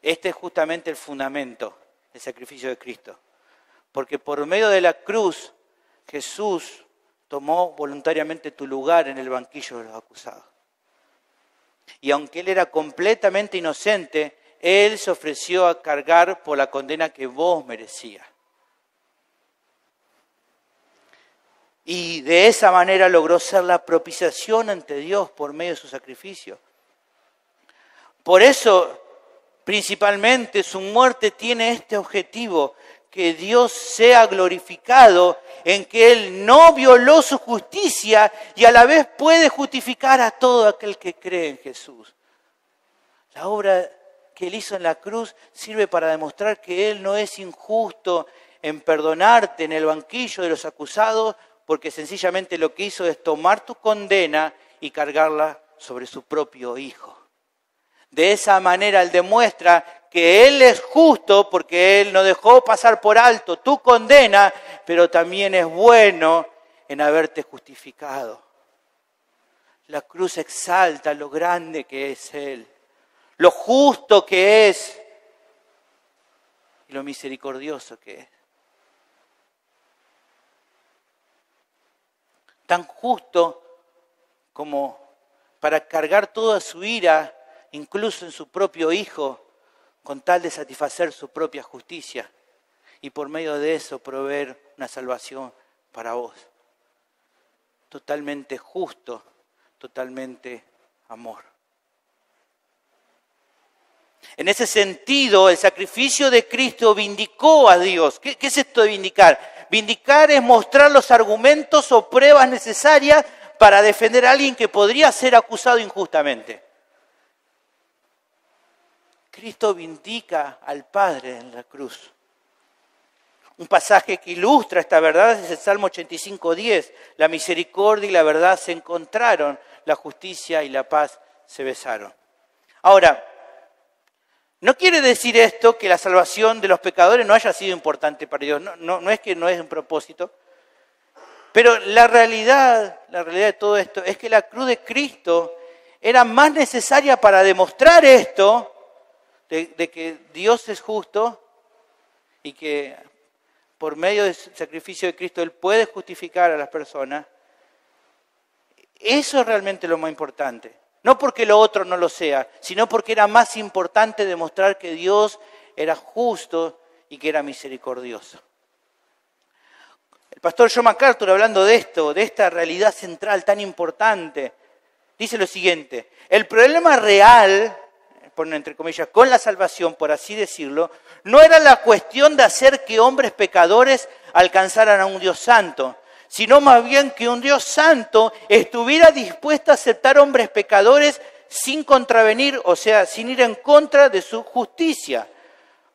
Este es justamente el fundamento del sacrificio de Cristo. Porque por medio de la cruz, Jesús tomó voluntariamente tu lugar en el banquillo de los acusados. Y aunque Él era completamente inocente, Él se ofreció a cargar por la condena que vos merecías. Y de esa manera logró ser la propiciación ante Dios por medio de su sacrificio. Por eso, principalmente, su muerte tiene este objetivo: que Dios sea glorificado en que Él no violó su justicia y a la vez puede justificar a todo aquel que cree en Jesús. La obra que Él hizo en la cruz sirve para demostrar que Él no es injusto en perdonarte en el banquillo de los acusados, porque sencillamente lo que hizo es tomar tu condena y cargarla sobre su propio Hijo. De esa manera Él demuestra que Él es justo porque Él no dejó pasar por alto tu condena, pero también es bueno en haberte justificado. La cruz exalta lo grande que es Él, lo justo que es y lo misericordioso que es. Tan justo como para cargar toda su ira, incluso en su propio Hijo, con tal de satisfacer su propia justicia y por medio de eso proveer una salvación para vos. Totalmente justo, totalmente amor. En ese sentido, el sacrificio de Cristo vindicó a Dios. ¿Qué es esto de vindicar? Vindicar es mostrar los argumentos o pruebas necesarias para defender a alguien que podría ser acusado injustamente. Cristo vindica al Padre en la cruz. Un pasaje que ilustra esta verdad es el Salmo 85:10. La misericordia y la verdad se encontraron. la justicia y la paz se besaron. Ahora, no quiere decir esto que la salvación de los pecadores no haya sido importante para Dios. No es que no es un propósito. Pero la realidad de todo esto es que la cruz de Cristo era más necesaria para demostrar esto, de que Dios es justo y que por medio del sacrificio de Cristo Él puede justificar a las personas. Eso es realmente lo más importante. No porque lo otro no lo sea, sino porque era más importante demostrar que Dios era justo y que era misericordioso. El pastor John MacArthur, hablando de esto, de esta realidad central tan importante, dice lo siguiente: el problema real, ponen entre comillas, con la salvación, por así decirlo, no era la cuestión de hacer que hombres pecadores alcanzaran a un Dios santo, sino más bien que un Dios santo estuviera dispuesto a aceptar hombres pecadores sin contravenir, o sea, sin ir en contra de su justicia.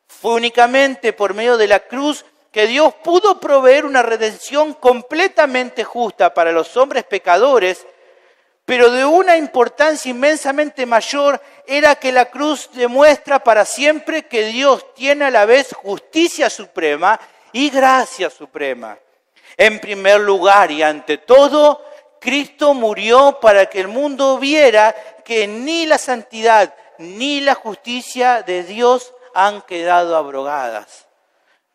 Fue únicamente por medio de la cruz que Dios pudo proveer una redención completamente justa para los hombres pecadores, pero de una importancia inmensamente mayor era que la cruz demuestra para siempre que Dios tiene a la vez justicia suprema y gracia suprema. En primer lugar y ante todo, Cristo murió para que el mundo viera que ni la santidad ni la justicia de Dios han quedado abrogadas.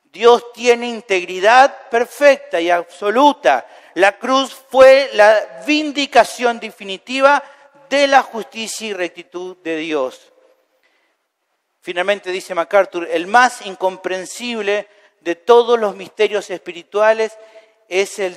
Dios tiene integridad perfecta y absoluta. La cruz fue la vindicación definitiva de la justicia y rectitud de Dios. Finalmente dice MacArthur, el más incomprensible de todos los misterios espirituales es el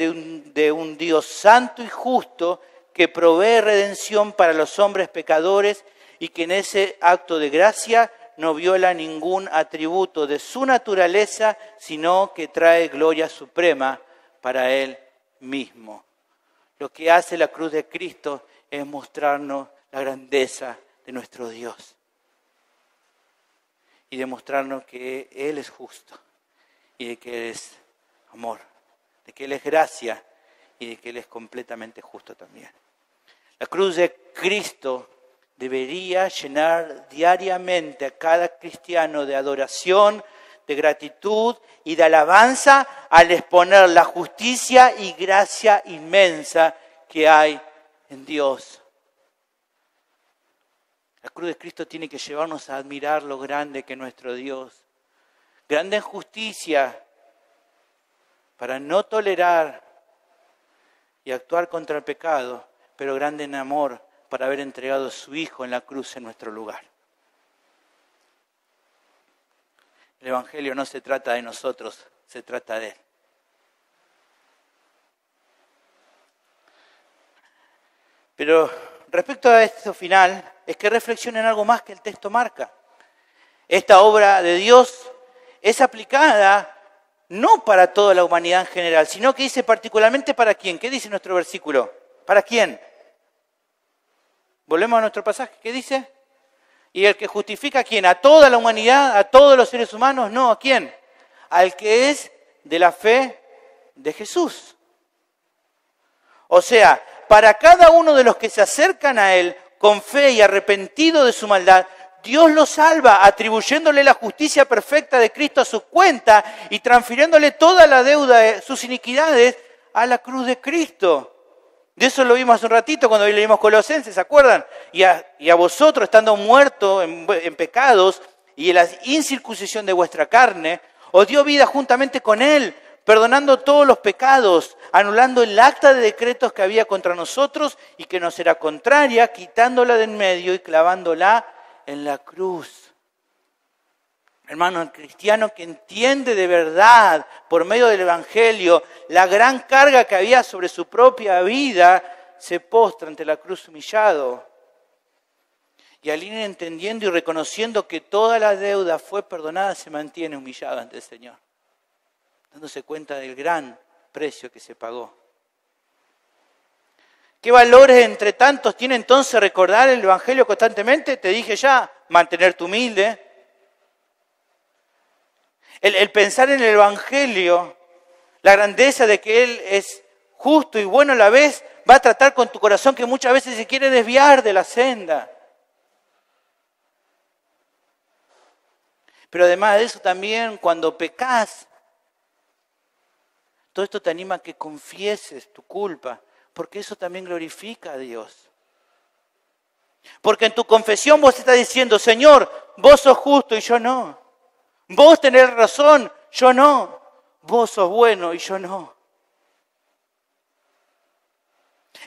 de un Dios santo y justo que provee redención para los hombres pecadores y que en ese acto de gracia no viola ningún atributo de su naturaleza, sino que trae gloria suprema para Él mismo. Lo que hace la cruz de Cristo es mostrarnos la grandeza de nuestro Dios y demostrarnos que Él es justo y de que Él es amor, de que Él es gracia y de que Él es completamente justo también. La cruz de Cristo debería llenar diariamente a cada cristiano de adoración, de gratitud y de alabanza al exponer la justicia y gracia inmensa que hay en Dios. La cruz de Cristo tiene que llevarnos a admirar lo grande que es nuestro Dios. Grande en justicia para no tolerar y actuar contra el pecado, pero grande en amor para haber entregado a su Hijo en la cruz en nuestro lugar. El Evangelio no se trata de nosotros, se trata de Él. Pero respecto a esto final, es que reflexionen algo más que el texto marca. Esta obra de Dios es aplicada no para toda la humanidad en general, sino que dice particularmente para quién. ¿Qué dice nuestro versículo? ¿Para quién? Volvemos a nuestro pasaje. ¿Qué dice? ¿Y el que justifica a quién? ¿A toda la humanidad? ¿A todos los seres humanos? No, ¿a quién? Al que es de la fe de Jesús. O sea, para cada uno de los que se acercan a Él con fe y arrepentido de su maldad, Dios lo salva atribuyéndole la justicia perfecta de Cristo a su cuenta y transfiriéndole toda la deuda de sus iniquidades a la cruz de Cristo. De eso lo vimos hace un ratito cuando leímos Colosenses, ¿se acuerdan? Y a vosotros, estando muertos en pecados y en la incircuncisión de vuestra carne, os dio vida juntamente con Él, perdonando todos los pecados, anulando el acta de decretos que había contra nosotros y que nos era contraria, quitándola de en medio y clavándola en la cruz. Hermano, el cristiano que entiende de verdad, por medio del Evangelio, la gran carga que había sobre su propia vida, se postra ante la cruz humillado. Y al ir entendiendo y reconociendo que toda la deuda fue perdonada, se mantiene humillado ante el Señor, dándose cuenta del gran precio que se pagó. ¿Qué valores entre tantos tiene entonces recordar el Evangelio constantemente? Te dije ya, mantenerte humilde. El pensar en el Evangelio, la grandeza de que Él es justo y bueno a la vez, va a tratar con tu corazón que muchas veces se quiere desviar de la senda. Pero además de eso también, cuando pecas, todo esto te anima a que confieses tu culpa, porque eso también glorifica a Dios. Porque en tu confesión vos estás diciendo, Señor, vos sos justo y yo no. Vos tenés razón, yo no. Vos sos bueno y yo no.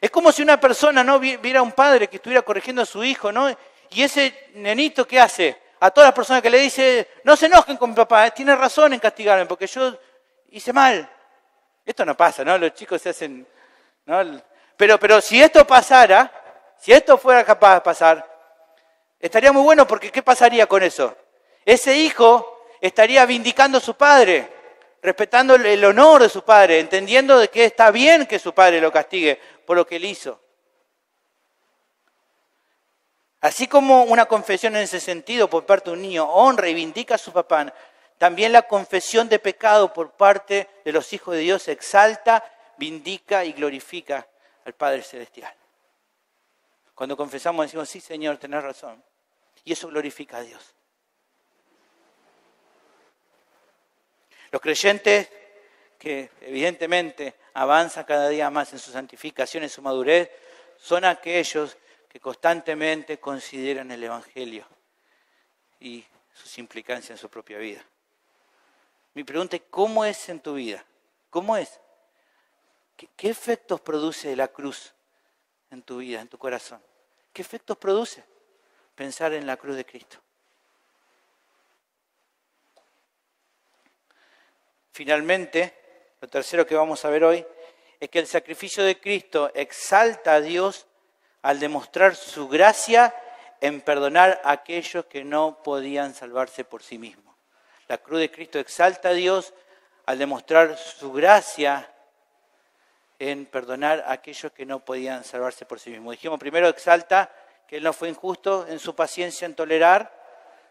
Es como si una persona no viera a un padre que estuviera corrigiendo a su hijo, ¿no? Y ese nenito, ¿qué hace? A todas las personas que le dice, no se enojen con mi papá, tiene razón en castigarme porque yo hice mal. Esto no pasa, ¿no? Los chicos se hacen, ¿no? Pero si esto pasara, si esto fuera capaz de pasar, estaría muy bueno porque ¿qué pasaría con eso? Ese hijo estaría vindicando a su padre, respetando el honor de su padre, entendiendo de que está bien que su padre lo castigue por lo que él hizo. Así como una confesión en ese sentido por parte de un niño honra y vindica a su papá, también la confesión de pecado por parte de los hijos de Dios exalta, vindica y glorifica al Padre Celestial. Cuando confesamos decimos, sí Señor, tenés razón. Y eso glorifica a Dios. Los creyentes que evidentemente avanzan cada día más en su santificación, en su madurez, son aquellos que constantemente consideran el Evangelio y sus implicancias en su propia vida. Mi pregunta es, ¿cómo es en tu vida? ¿Cómo es? ¿Qué efectos produce la cruz en tu vida, en tu corazón? ¿Qué efectos produce pensar en la cruz de Cristo? Finalmente, lo tercero que vamos a ver hoy es que el sacrificio de Cristo exalta a Dios al demostrar su gracia en perdonar a aquellos que no podían salvarse por sí mismos. La cruz de Cristo exalta a Dios al demostrar su gracia en perdonar a aquellos que no podían salvarse por sí mismos. Dijimos primero, exalta que Él no fue injusto en su paciencia en tolerar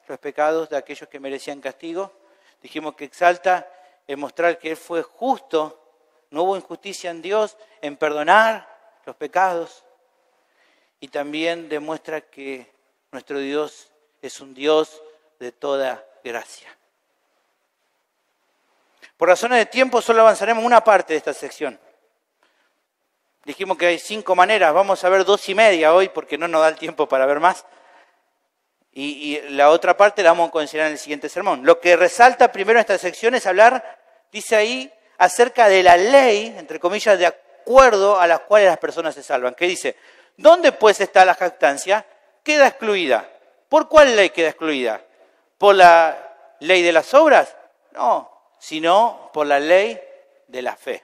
los pecados de aquellos que merecían castigo. Dijimos que exalta en mostrar que Él fue justo, no hubo injusticia en Dios, en perdonar los pecados. Y también demuestra que nuestro Dios es un Dios de toda gracia. Por razones de tiempo solo avanzaremos una parte de esta sección. Dijimos que hay 5 maneras, vamos a ver 2.5 hoy porque no nos da el tiempo para ver más. Y la otra parte la vamos a considerar en el siguiente sermón. Lo que resalta primero en esta sección es hablar, dice ahí, acerca de la ley, entre comillas, de acuerdo a las cuales las personas se salvan. ¿Qué dice? ¿Dónde pues está la jactancia? Queda excluida. ¿Por cuál ley queda excluida? ¿Por la ley de las obras? No, sino por la ley de la fe.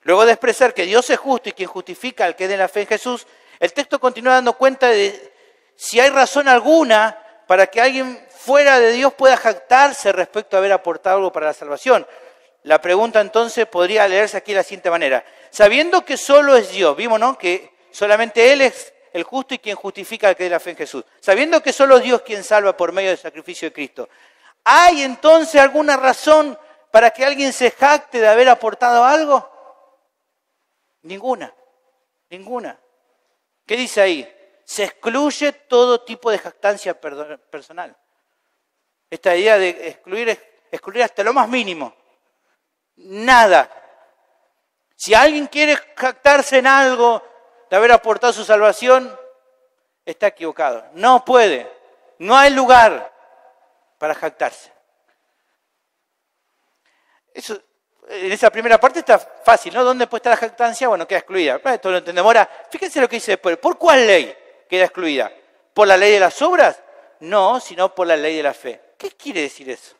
Luego de expresar que Dios es justo y quien justifica al que es de la fe en Jesús, el texto continúa dando cuenta de si hay razón alguna para que alguien fuera de Dios pueda jactarse respecto a haber aportado algo para la salvación. La pregunta entonces podría leerse aquí de la siguiente manera. Sabiendo que solo es Dios, vimos, ¿no?, que solamente Él es el justo y quien justifica al que es de la fe en Jesús. Sabiendo que solo es Dios quien salva por medio del sacrificio de Cristo. ¿Hay entonces alguna razón para que alguien se jacte de haber aportado algo? Ninguna. ¿Qué dice ahí? Se excluye todo tipo de jactancia personal. Esta idea de excluir hasta lo más mínimo. Nada. Si alguien quiere jactarse en algo de haber aportado su salvación, está equivocado. No puede. No hay lugar para jactarse. Eso, en esa primera parte está fácil, ¿no? ¿Dónde puede estar la jactancia? Bueno, queda excluida. Esto lo entendemos. Ahora, fíjense lo que dice después. ¿Por cuál ley queda excluida? ¿Por la ley de las obras? No, sino por la ley de la fe. ¿Qué quiere decir eso?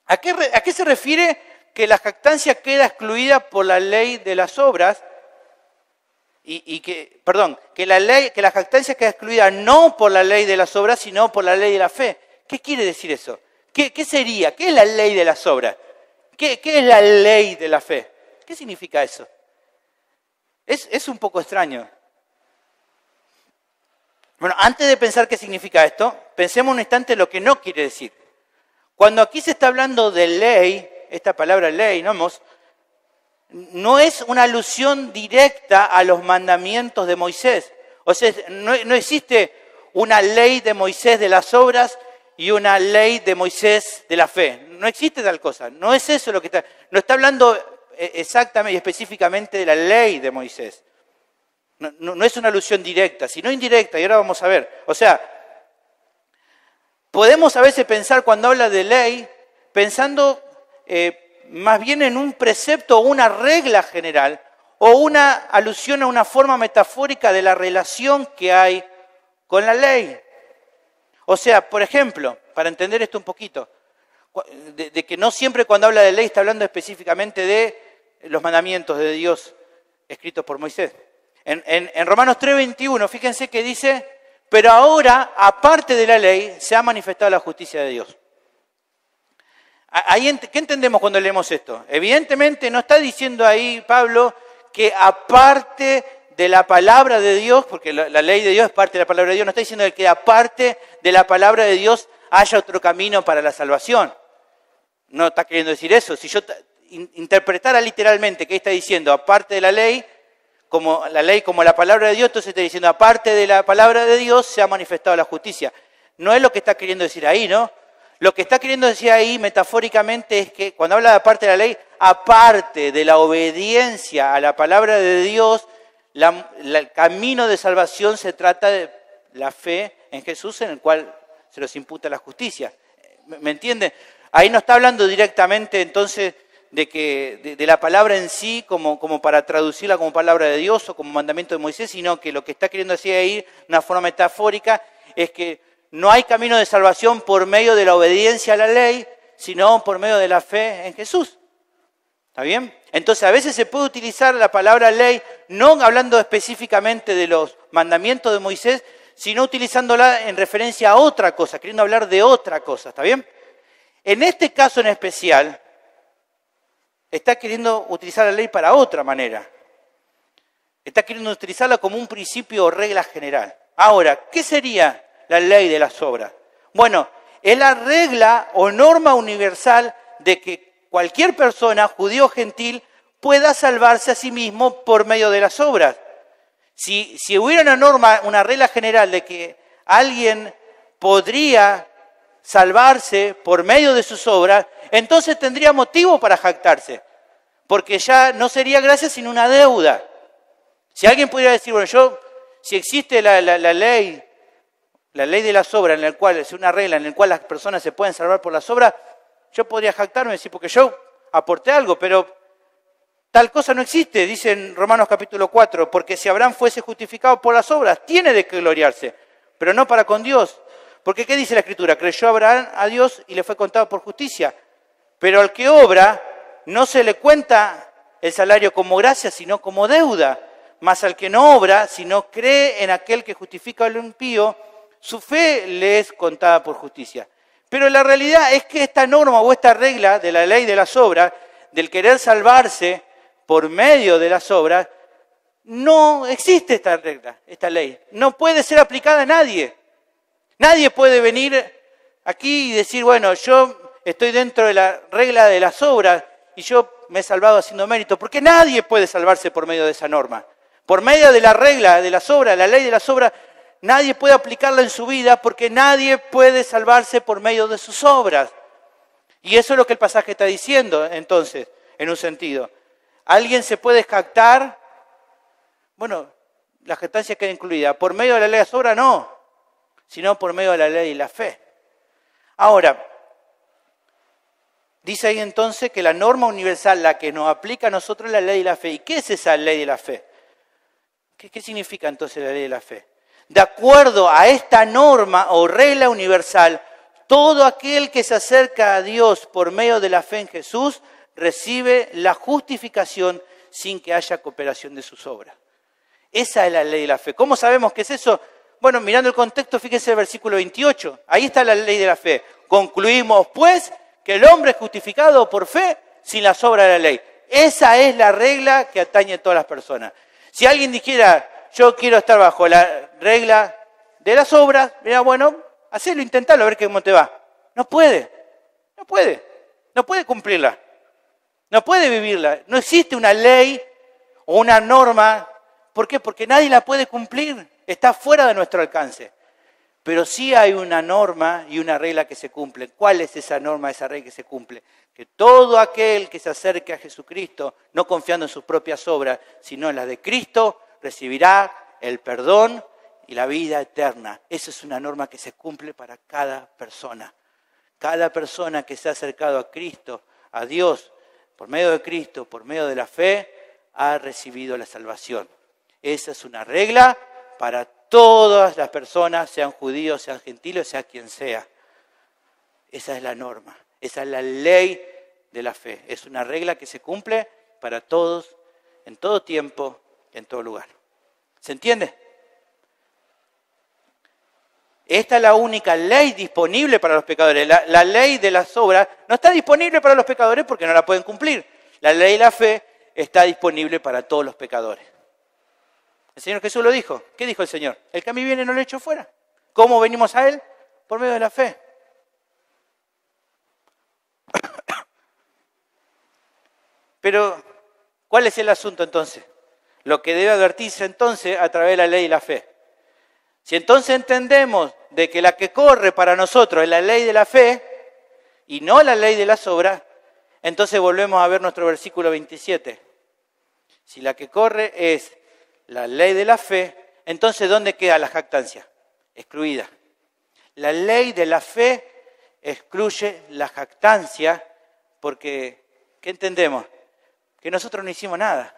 ¿A qué se refiere que la jactancia queda excluida por la ley de las obras? Que la jactancia queda excluida no por la ley de las obras, sino por la ley de la fe. ¿Qué quiere decir eso? ¿Qué sería? ¿Qué es la ley de las obras? ¿Qué es la ley de la fe? ¿Qué significa eso? Es un poco extraño. Bueno, antes de pensar qué significa esto, pensemos un instante lo que no quiere decir. Cuando aquí se está hablando de ley, esta palabra ley, ¿no? no es una alusión directa a los mandamientos de Moisés. O sea, no existe una ley de Moisés de las obras y una ley de Moisés de la fe. No existe tal cosa. No es eso lo que está... No está hablando exactamente y específicamente de la ley de Moisés. No es una alusión directa, sino indirecta, y ahora vamos a ver. O sea, podemos a veces pensar cuando habla de ley, pensando más bien en un precepto o una regla general, o una alusión a una forma metafórica de la relación que hay con la ley. O sea, por ejemplo, para entender esto un poquito, de que no siempre cuando habla de ley está hablando específicamente de los mandamientos de Dios escritos por Moisés. En Romanos 3:21, fíjense que dice, pero ahora, aparte de la ley, se ha manifestado la justicia de Dios. ¿Qué entendemos cuando leemos esto? Evidentemente no está diciendo ahí Pablo que aparte de la palabra de Dios, porque la ley de Dios es parte de la palabra de Dios, no está diciendo que aparte de la palabra de Dios haya otro camino para la salvación. No está queriendo decir eso. Si yo interpretara literalmente que está diciendo aparte de la ley como la palabra de Dios, entonces está diciendo aparte de la palabra de Dios se ha manifestado la justicia. No es lo que está queriendo decir ahí, ¿no? Lo que está queriendo decir ahí metafóricamente es que cuando habla de aparte de la ley, aparte de la obediencia a la palabra de Dios, el camino de salvación se trata de la fe en Jesús, en el cual se los imputa la justicia. ¿Me entienden? Ahí no está hablando directamente entonces de la palabra en sí como para traducirla como palabra de Dios o como mandamiento de Moisés, sino que lo que está queriendo decir ahí, de una forma metafórica, es que no hay camino de salvación por medio de la obediencia a la ley, sino por medio de la fe en Jesús. ¿Está bien? Entonces a veces se puede utilizar la palabra ley, no hablando específicamente de los mandamientos de Moisés, sino utilizándola en referencia a otra cosa, queriendo hablar de otra cosa. ¿Está bien? En este caso en especial, está queriendo utilizar la ley para otra manera. Está queriendo utilizarla como un principio o regla general. Ahora, ¿qué sería la ley de las obras? Bueno, es la regla o norma universal de que cualquier persona, judío o gentil, pueda salvarse a sí mismo por medio de las obras. Si hubiera una norma, una regla general de que alguien podría salvarse por medio de sus obras, entonces tendría motivo para jactarse, porque ya no sería gracia sino una deuda. Si alguien pudiera decir, bueno, si existe la ley de las obras, en la cual es una regla en la cual las personas se pueden salvar por las obras, yo podría jactarme y decir, porque yo aporté algo, pero tal cosa no existe, dice en Romanos capítulo 4, porque si Abraham fuese justificado por las obras, tiene de qué gloriarse, pero no para con Dios. Porque ¿qué dice la Escritura? Creyó Abraham a Dios y le fue contado por justicia. Pero al que obra, no se le cuenta el salario como gracia, sino como deuda. Mas al que no obra, sino cree en aquel que justifica al impío, su fe le es contada por justicia. Pero la realidad es que esta norma o esta regla de la ley de las obras, del querer salvarse por medio de las obras, no existe esta regla, esta ley. No puede ser aplicada a nadie. Nadie puede venir aquí y decir, bueno, yo estoy dentro de la regla de las obras y yo me he salvado haciendo mérito, porque nadie puede salvarse por medio de esa norma. Por medio de la regla de las obras, la ley de las obras, nadie puede aplicarla en su vida porque nadie puede salvarse por medio de sus obras. Y eso es lo que el pasaje está diciendo, entonces, en un sentido. ¿Alguien se puede jactar? Bueno, la jactancia queda incluida. ¿Por medio de la ley de las obras? No, sino por medio de la ley y la fe. Ahora, dice ahí entonces que la norma universal, la que nos aplica a nosotros, es la ley y la fe. ¿Y qué es esa ley de la fe? ¿Qué significa entonces la ley de la fe? De acuerdo a esta norma o regla universal, todo aquel que se acerca a Dios por medio de la fe en Jesús recibe la justificación sin que haya cooperación de sus obras. Esa es la ley de la fe. ¿Cómo sabemos qué es eso? Bueno, mirando el contexto, fíjense el versículo 28. Ahí está la ley de la fe. Concluimos, pues, que el hombre es justificado por fe sin las obras de la ley. Esa es la regla que atañe a todas las personas. Si alguien dijera, yo quiero estar bajo la regla de las obras, mira, bueno, hacelo, intentalo, a ver cómo te va. No puede cumplirla. No puede vivirla. No existe una ley o una norma. ¿Por qué? Porque nadie la puede cumplir. Está fuera de nuestro alcance. Pero sí hay una norma y una regla que se cumple. ¿Cuál es esa norma, esa regla que se cumple? Que todo aquel que se acerque a Jesucristo, no confiando en sus propias obras, sino en las de Cristo, recibirá el perdón y la vida eterna. Esa es una norma que se cumple para cada persona. Cada persona que se ha acercado a Cristo, a Dios, por medio de Cristo, por medio de la fe, ha recibido la salvación. Esa es una regla para todas las personas, sean judíos, sean gentiles, sea quien sea. Esa es la norma, esa es la ley de la fe. Es una regla que se cumple para todos, en todo tiempo, en todo lugar. ¿Se entiende? Esta es la única ley disponible para los pecadores. La ley de las obras no está disponible para los pecadores porque no la pueden cumplir. La ley de la fe está disponible para todos los pecadores. El Señor Jesús lo dijo. ¿Qué dijo el Señor? El que a mí viene no lo echo fuera. ¿Cómo venimos a Él? Por medio de la fe. Pero, ¿cuál es el asunto entonces? Lo que debe advertirse entonces a través de la ley y la fe. Si entonces entendemos de que la que corre para nosotros es la ley de la fe y no la ley de las obras, entonces volvemos a ver nuestro versículo 27. Si la que corre es la ley de la fe, entonces ¿dónde queda la jactancia? Excluida. La ley de la fe excluye la jactancia porque, ¿qué entendemos? Que nosotros no hicimos nada.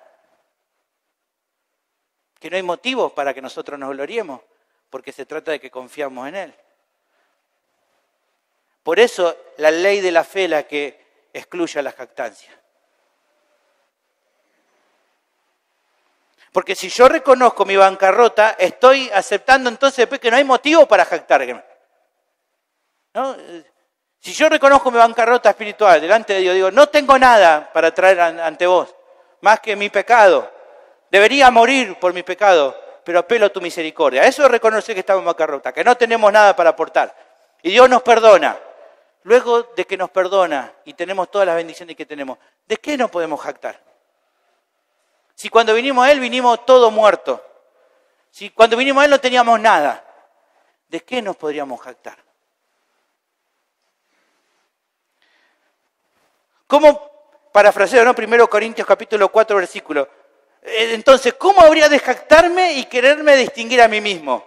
Que no hay motivo para que nosotros nos gloriemos, porque se trata de que confiamos en Él. Por eso la ley de la fe es la que excluye a la jactancia. Porque si yo reconozco mi bancarrota, estoy aceptando entonces después que no hay motivo para jactarme. ¿No? Si yo reconozco mi bancarrota espiritual delante de Dios, digo, no tengo nada para traer ante vos, más que mi pecado. Debería morir por mi pecado, pero apelo a tu misericordia. Eso es reconocer que estamos en bancarrota, que no tenemos nada para aportar. Y Dios nos perdona. Luego de que nos perdona y tenemos todas las bendiciones que tenemos, ¿de qué nos podemos jactar? Si cuando vinimos a Él, vinimos todo muerto. Si cuando vinimos a Él no teníamos nada, ¿de qué nos podríamos jactar? ¿Cómo, parafraseo, ¿no? 1 Corintios capítulo 4, versículo. Entonces, ¿cómo habría de jactarme y quererme distinguir a mí mismo?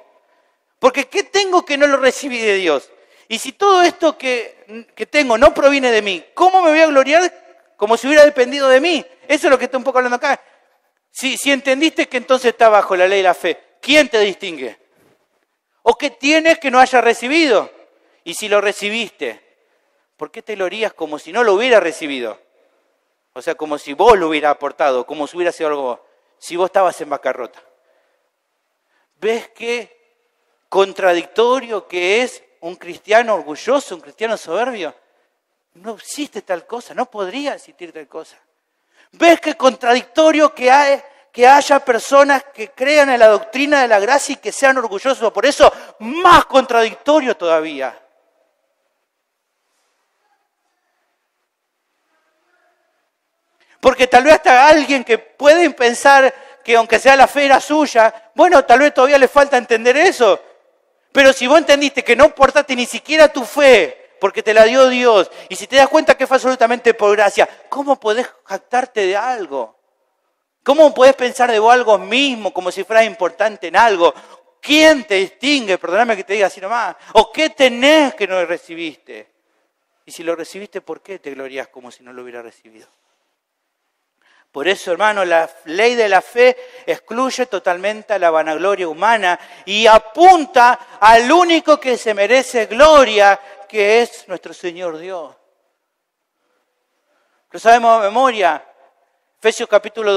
Porque ¿qué tengo que no lo recibí de Dios? Y si todo esto que tengo no proviene de mí, ¿cómo me voy a gloriar como si hubiera dependido de mí? Eso es lo que está un poco hablando acá. Si entendiste que entonces está bajo la ley de la fe, ¿quién te distingue? ¿O qué tienes que no hayas recibido? Y si lo recibiste, ¿por qué te glorías como si no lo hubieras recibido? O sea, como si vos lo hubieras aportado, como si hubiera sido algo, si vos estabas en bancarrota. ¿Ves qué contradictorio que es un cristiano orgulloso, un cristiano soberbio? No existe tal cosa, no podría existir tal cosa. ¿Ves qué contradictorio que haya personas que crean en la doctrina de la gracia y que sean orgullosos? Por eso, más contradictorio todavía. Porque tal vez hasta alguien que puede pensar que aunque sea la fe era suya, bueno, tal vez todavía le falta entender eso. Pero si vos entendiste que no aportaste ni siquiera tu fe, porque te la dio Dios, y si te das cuenta que fue absolutamente por gracia, ¿cómo podés jactarte de algo? ¿Cómo podés pensar de vos algo mismo como si fueras importante en algo? ¿Quién te distingue? Perdóname que te diga así nomás. ¿O qué tenés que no recibiste? Y si lo recibiste, ¿por qué te glorías como si no lo hubieras recibido? Por eso, hermano, la ley de la fe excluye totalmente a la vanagloria humana y apunta al único que se merece gloria, que es nuestro Señor Dios. Lo sabemos de memoria. Efesios capítulo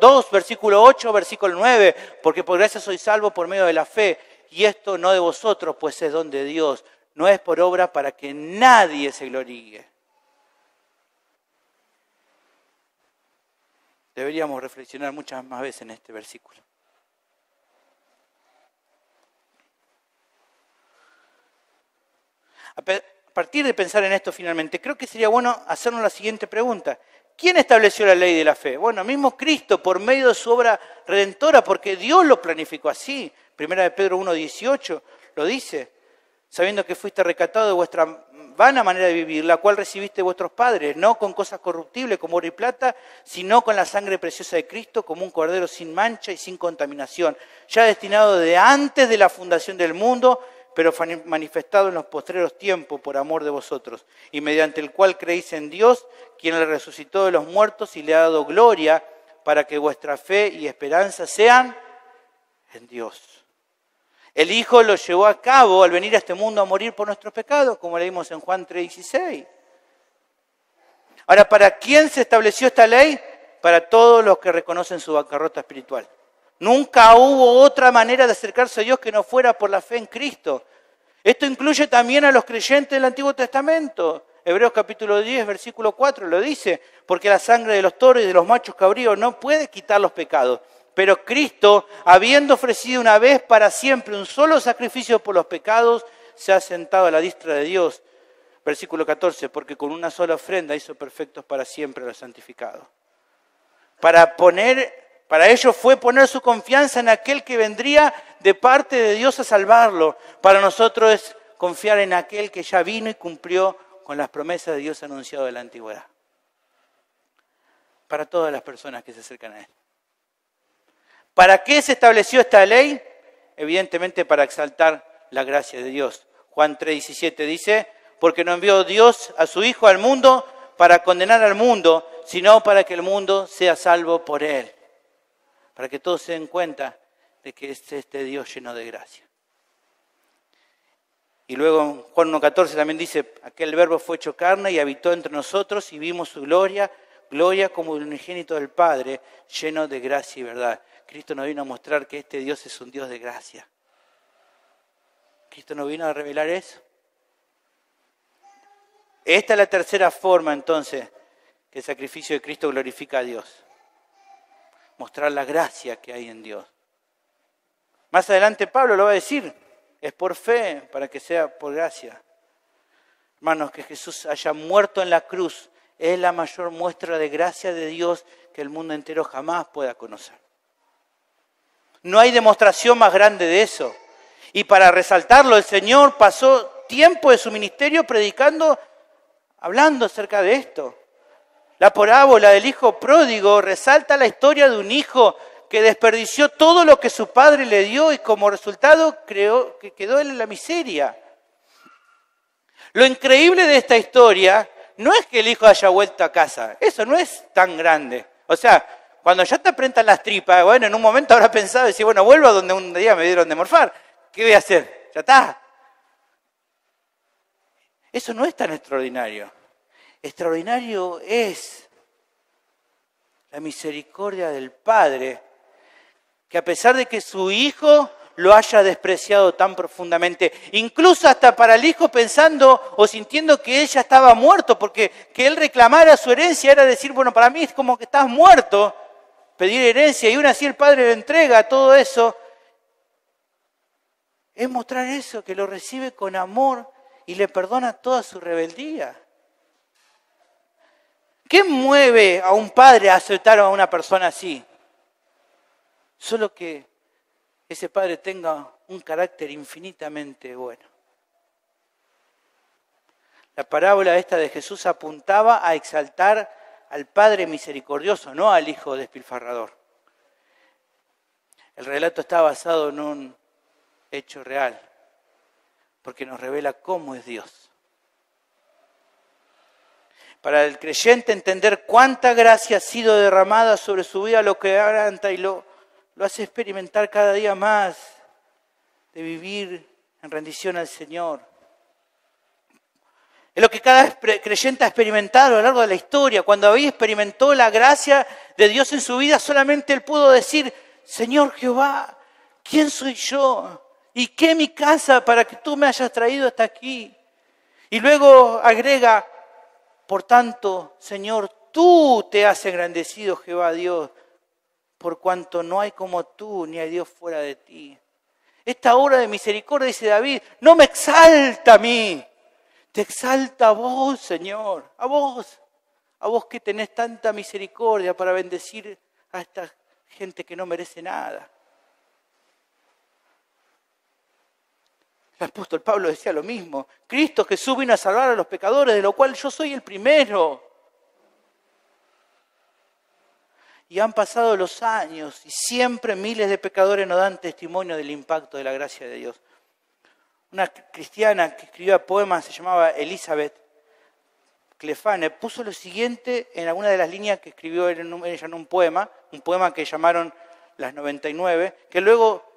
2, versículo 8, versículo 9. Porque por gracia sois salvos por medio de la fe. Y esto no de vosotros, pues es don de Dios. No es por obra para que nadie se gloríe. Deberíamos reflexionar muchas más veces en este versículo. partir de pensar en esto finalmente, creo que sería bueno hacernos la siguiente pregunta. ¿Quién estableció la ley de la fe? Bueno, mismo Cristo por medio de su obra redentora, porque Dios lo planificó así. Primera de Pedro 1:18 lo dice, sabiendo que fuiste rescatado de vuestra vana manera de vivir, la cual recibiste de vuestros padres, no con cosas corruptibles como oro y plata, sino con la sangre preciosa de Cristo, como un cordero sin mancha y sin contaminación, ya destinado de antes de la fundación del mundo, pero manifestado en los postreros tiempos por amor de vosotros, y mediante el cual creéis en Dios, quien le resucitó de los muertos y le ha dado gloria, para que vuestra fe y esperanza sean en Dios. El Hijo lo llevó a cabo al venir a este mundo a morir por nuestros pecados, como leímos en Juan 3:16. Ahora, ¿para quién se estableció esta ley? Para todos los que reconocen su bancarrota espiritual. Nunca hubo otra manera de acercarse a Dios que no fuera por la fe en Cristo. Esto incluye también a los creyentes del Antiguo Testamento. Hebreos capítulo 10, versículo 4 lo dice, porque la sangre de los toros y de los machos cabríos no puede quitar los pecados. Pero Cristo, habiendo ofrecido una vez para siempre un solo sacrificio por los pecados, se ha sentado a la diestra de Dios. Versículo 14, porque con una sola ofrenda hizo perfectos para siempre a los santificados. Para ello fue poner su confianza en aquel que vendría de parte de Dios a salvarlo. Para nosotros es confiar en aquel que ya vino y cumplió con las promesas de Dios anunciado de la antigüedad. Para todas las personas que se acercan a Él. ¿Para qué se estableció esta ley? Evidentemente para exaltar la gracia de Dios. Juan 3:17 dice, porque no envió Dios a su Hijo al mundo para condenar al mundo, sino para que el mundo sea salvo por Él. Para que todos se den cuenta de que es este Dios lleno de gracia. Y luego en Juan 1:14 también dice, aquel verbo fue hecho carne y habitó entre nosotros y vimos su gloria, gloria como el unigénito del Padre, lleno de gracia y verdad. Cristo nos vino a mostrar que este Dios es un Dios de gracia. Cristo nos vino a revelar eso. Esta es la tercera forma entonces que el sacrificio de Cristo glorifica a Dios. Mostrar la gracia que hay en Dios. Más adelante Pablo lo va a decir, es por fe, para que sea por gracia. Hermanos, que Jesús haya muerto en la cruz es la mayor muestra de gracia de Dios que el mundo entero jamás pueda conocer. No hay demostración más grande de eso. Y para resaltarlo, el Señor pasó tiempo de su ministerio predicando, hablando acerca de esto. La parábola del hijo pródigo resalta la historia de un hijo que desperdició todo lo que su padre le dio y como resultado quedó él en la miseria. Lo increíble de esta historia no es que el hijo haya vuelto a casa. Eso no es tan grande. O sea, cuando ya te apretan las tripas, bueno, en un momento habrá pensado decir, bueno, vuelvo a donde un día me dieron de morfar. ¿Qué voy a hacer? Ya está. Eso no es tan extraordinario. Extraordinario es la misericordia del Padre, que a pesar de que su hijo lo haya despreciado tan profundamente, incluso hasta para el hijo pensando o sintiendo que él ya estaba muerto, porque que él reclamara su herencia era decir, bueno, para mí es como que estás muerto, pedir herencia, y aún así el Padre le entrega todo eso, es mostrar eso, que lo recibe con amor y le perdona toda su rebeldía. ¿Qué mueve a un padre a aceptar a una persona así? Solo que ese padre tenga un carácter infinitamente bueno. La parábola esta de Jesús apuntaba a exaltar al Padre misericordioso, no al Hijo despilfarrador. El relato está basado en un hecho real, porque nos revela cómo es Dios. Para el creyente entender cuánta gracia ha sido derramada sobre su vida, lo quebranta y lo hace experimentar cada día más de vivir en rendición al Señor. Es lo que cada creyente ha experimentado a lo largo de la historia. Cuando David experimentó la gracia de Dios en su vida, solamente él pudo decir, Señor Jehová, ¿quién soy yo? ¿Y qué mi casa para que tú me hayas traído hasta aquí? Y luego agrega, por tanto, Señor, tú te has engrandecido, Jehová Dios, por cuanto no hay como tú, ni hay Dios fuera de ti. Esta obra de misericordia, dice David, no me exalta a mí. Te exalta a vos, Señor, a vos que tenés tanta misericordia para bendecir a esta gente que no merece nada. El apóstol Pablo decía lo mismo. Cristo Jesús vino a salvar a los pecadores, de lo cual yo soy el primero. Y han pasado los años y siempre miles de pecadores nos dan testimonio del impacto de la gracia de Dios. Una cristiana que escribía poemas, se llamaba Elizabeth Clefane, puso lo siguiente en alguna de las líneas que escribió ella en un poema que llamaron Las 99, que luego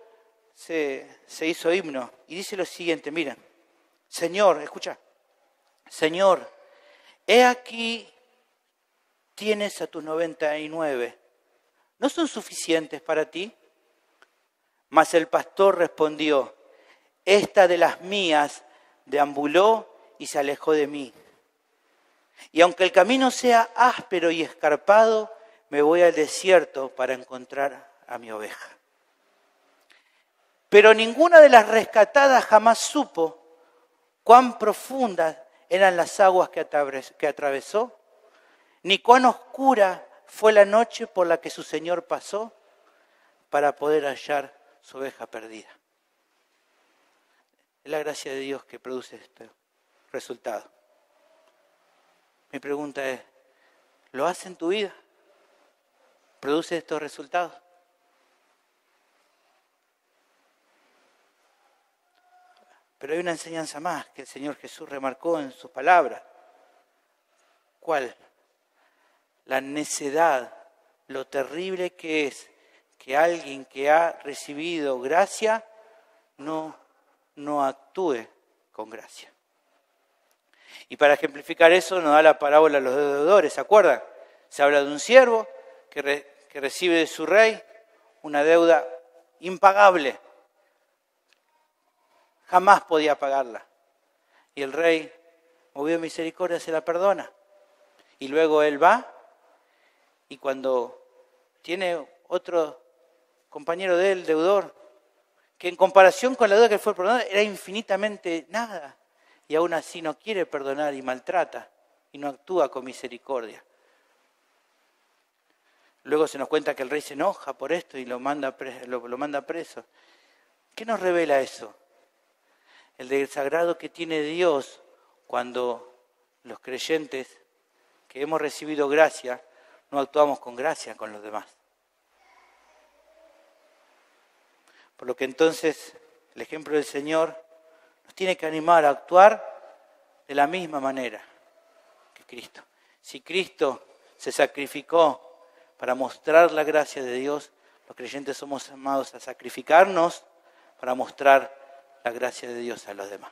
se hizo himno. Y dice lo siguiente, miren, Señor, escucha, Señor, he aquí tienes a tus 99, ¿no son suficientes para ti? Mas el pastor respondió, esta de las mías deambuló y se alejó de mí. Y aunque el camino sea áspero y escarpado, me voy al desierto para encontrar a mi oveja. Pero ninguna de las rescatadas jamás supo cuán profundas eran las aguas que atravesó, ni cuán oscura fue la noche por la que su Señor pasó para poder hallar su oveja perdida. Es la gracia de Dios que produce este resultado. Mi pregunta es, ¿lo hace en tu vida? ¿Produce estos resultados? Pero hay una enseñanza más que el Señor Jesús remarcó en sus palabras. ¿Cuál? La necedad, lo terrible que es que alguien que ha recibido gracia no actúe con gracia. Y para ejemplificar eso nos da la parábola de los deudores, ¿se acuerdan? Se habla de un siervo que recibe de su rey una deuda impagable. Jamás podía pagarla. Y el rey, movido de misericordia, se la perdona. Y luego él va y cuando tiene otro compañero de él, deudor, que en comparación con la deuda que fue perdonada era infinitamente nada. Y aún así no quiere perdonar y maltrata y no actúa con misericordia. Luego se nos cuenta que el rey se enoja por esto y lo manda preso. ¿Qué nos revela eso? El desagrado que tiene Dios cuando los creyentes que hemos recibido gracia no actuamos con gracia con los demás. Por lo que entonces el ejemplo del Señor nos tiene que animar a actuar de la misma manera que Cristo. Si Cristo se sacrificó para mostrar la gracia de Dios, los creyentes somos llamados a sacrificarnos para mostrar la gracia de Dios a los demás.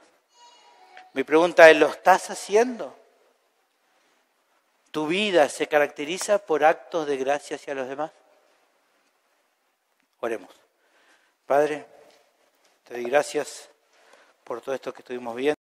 Mi pregunta es, ¿lo estás haciendo? ¿Tu vida se caracteriza por actos de gracia hacia los demás? Oremos. Padre, te doy gracias por todo esto que estuvimos viendo.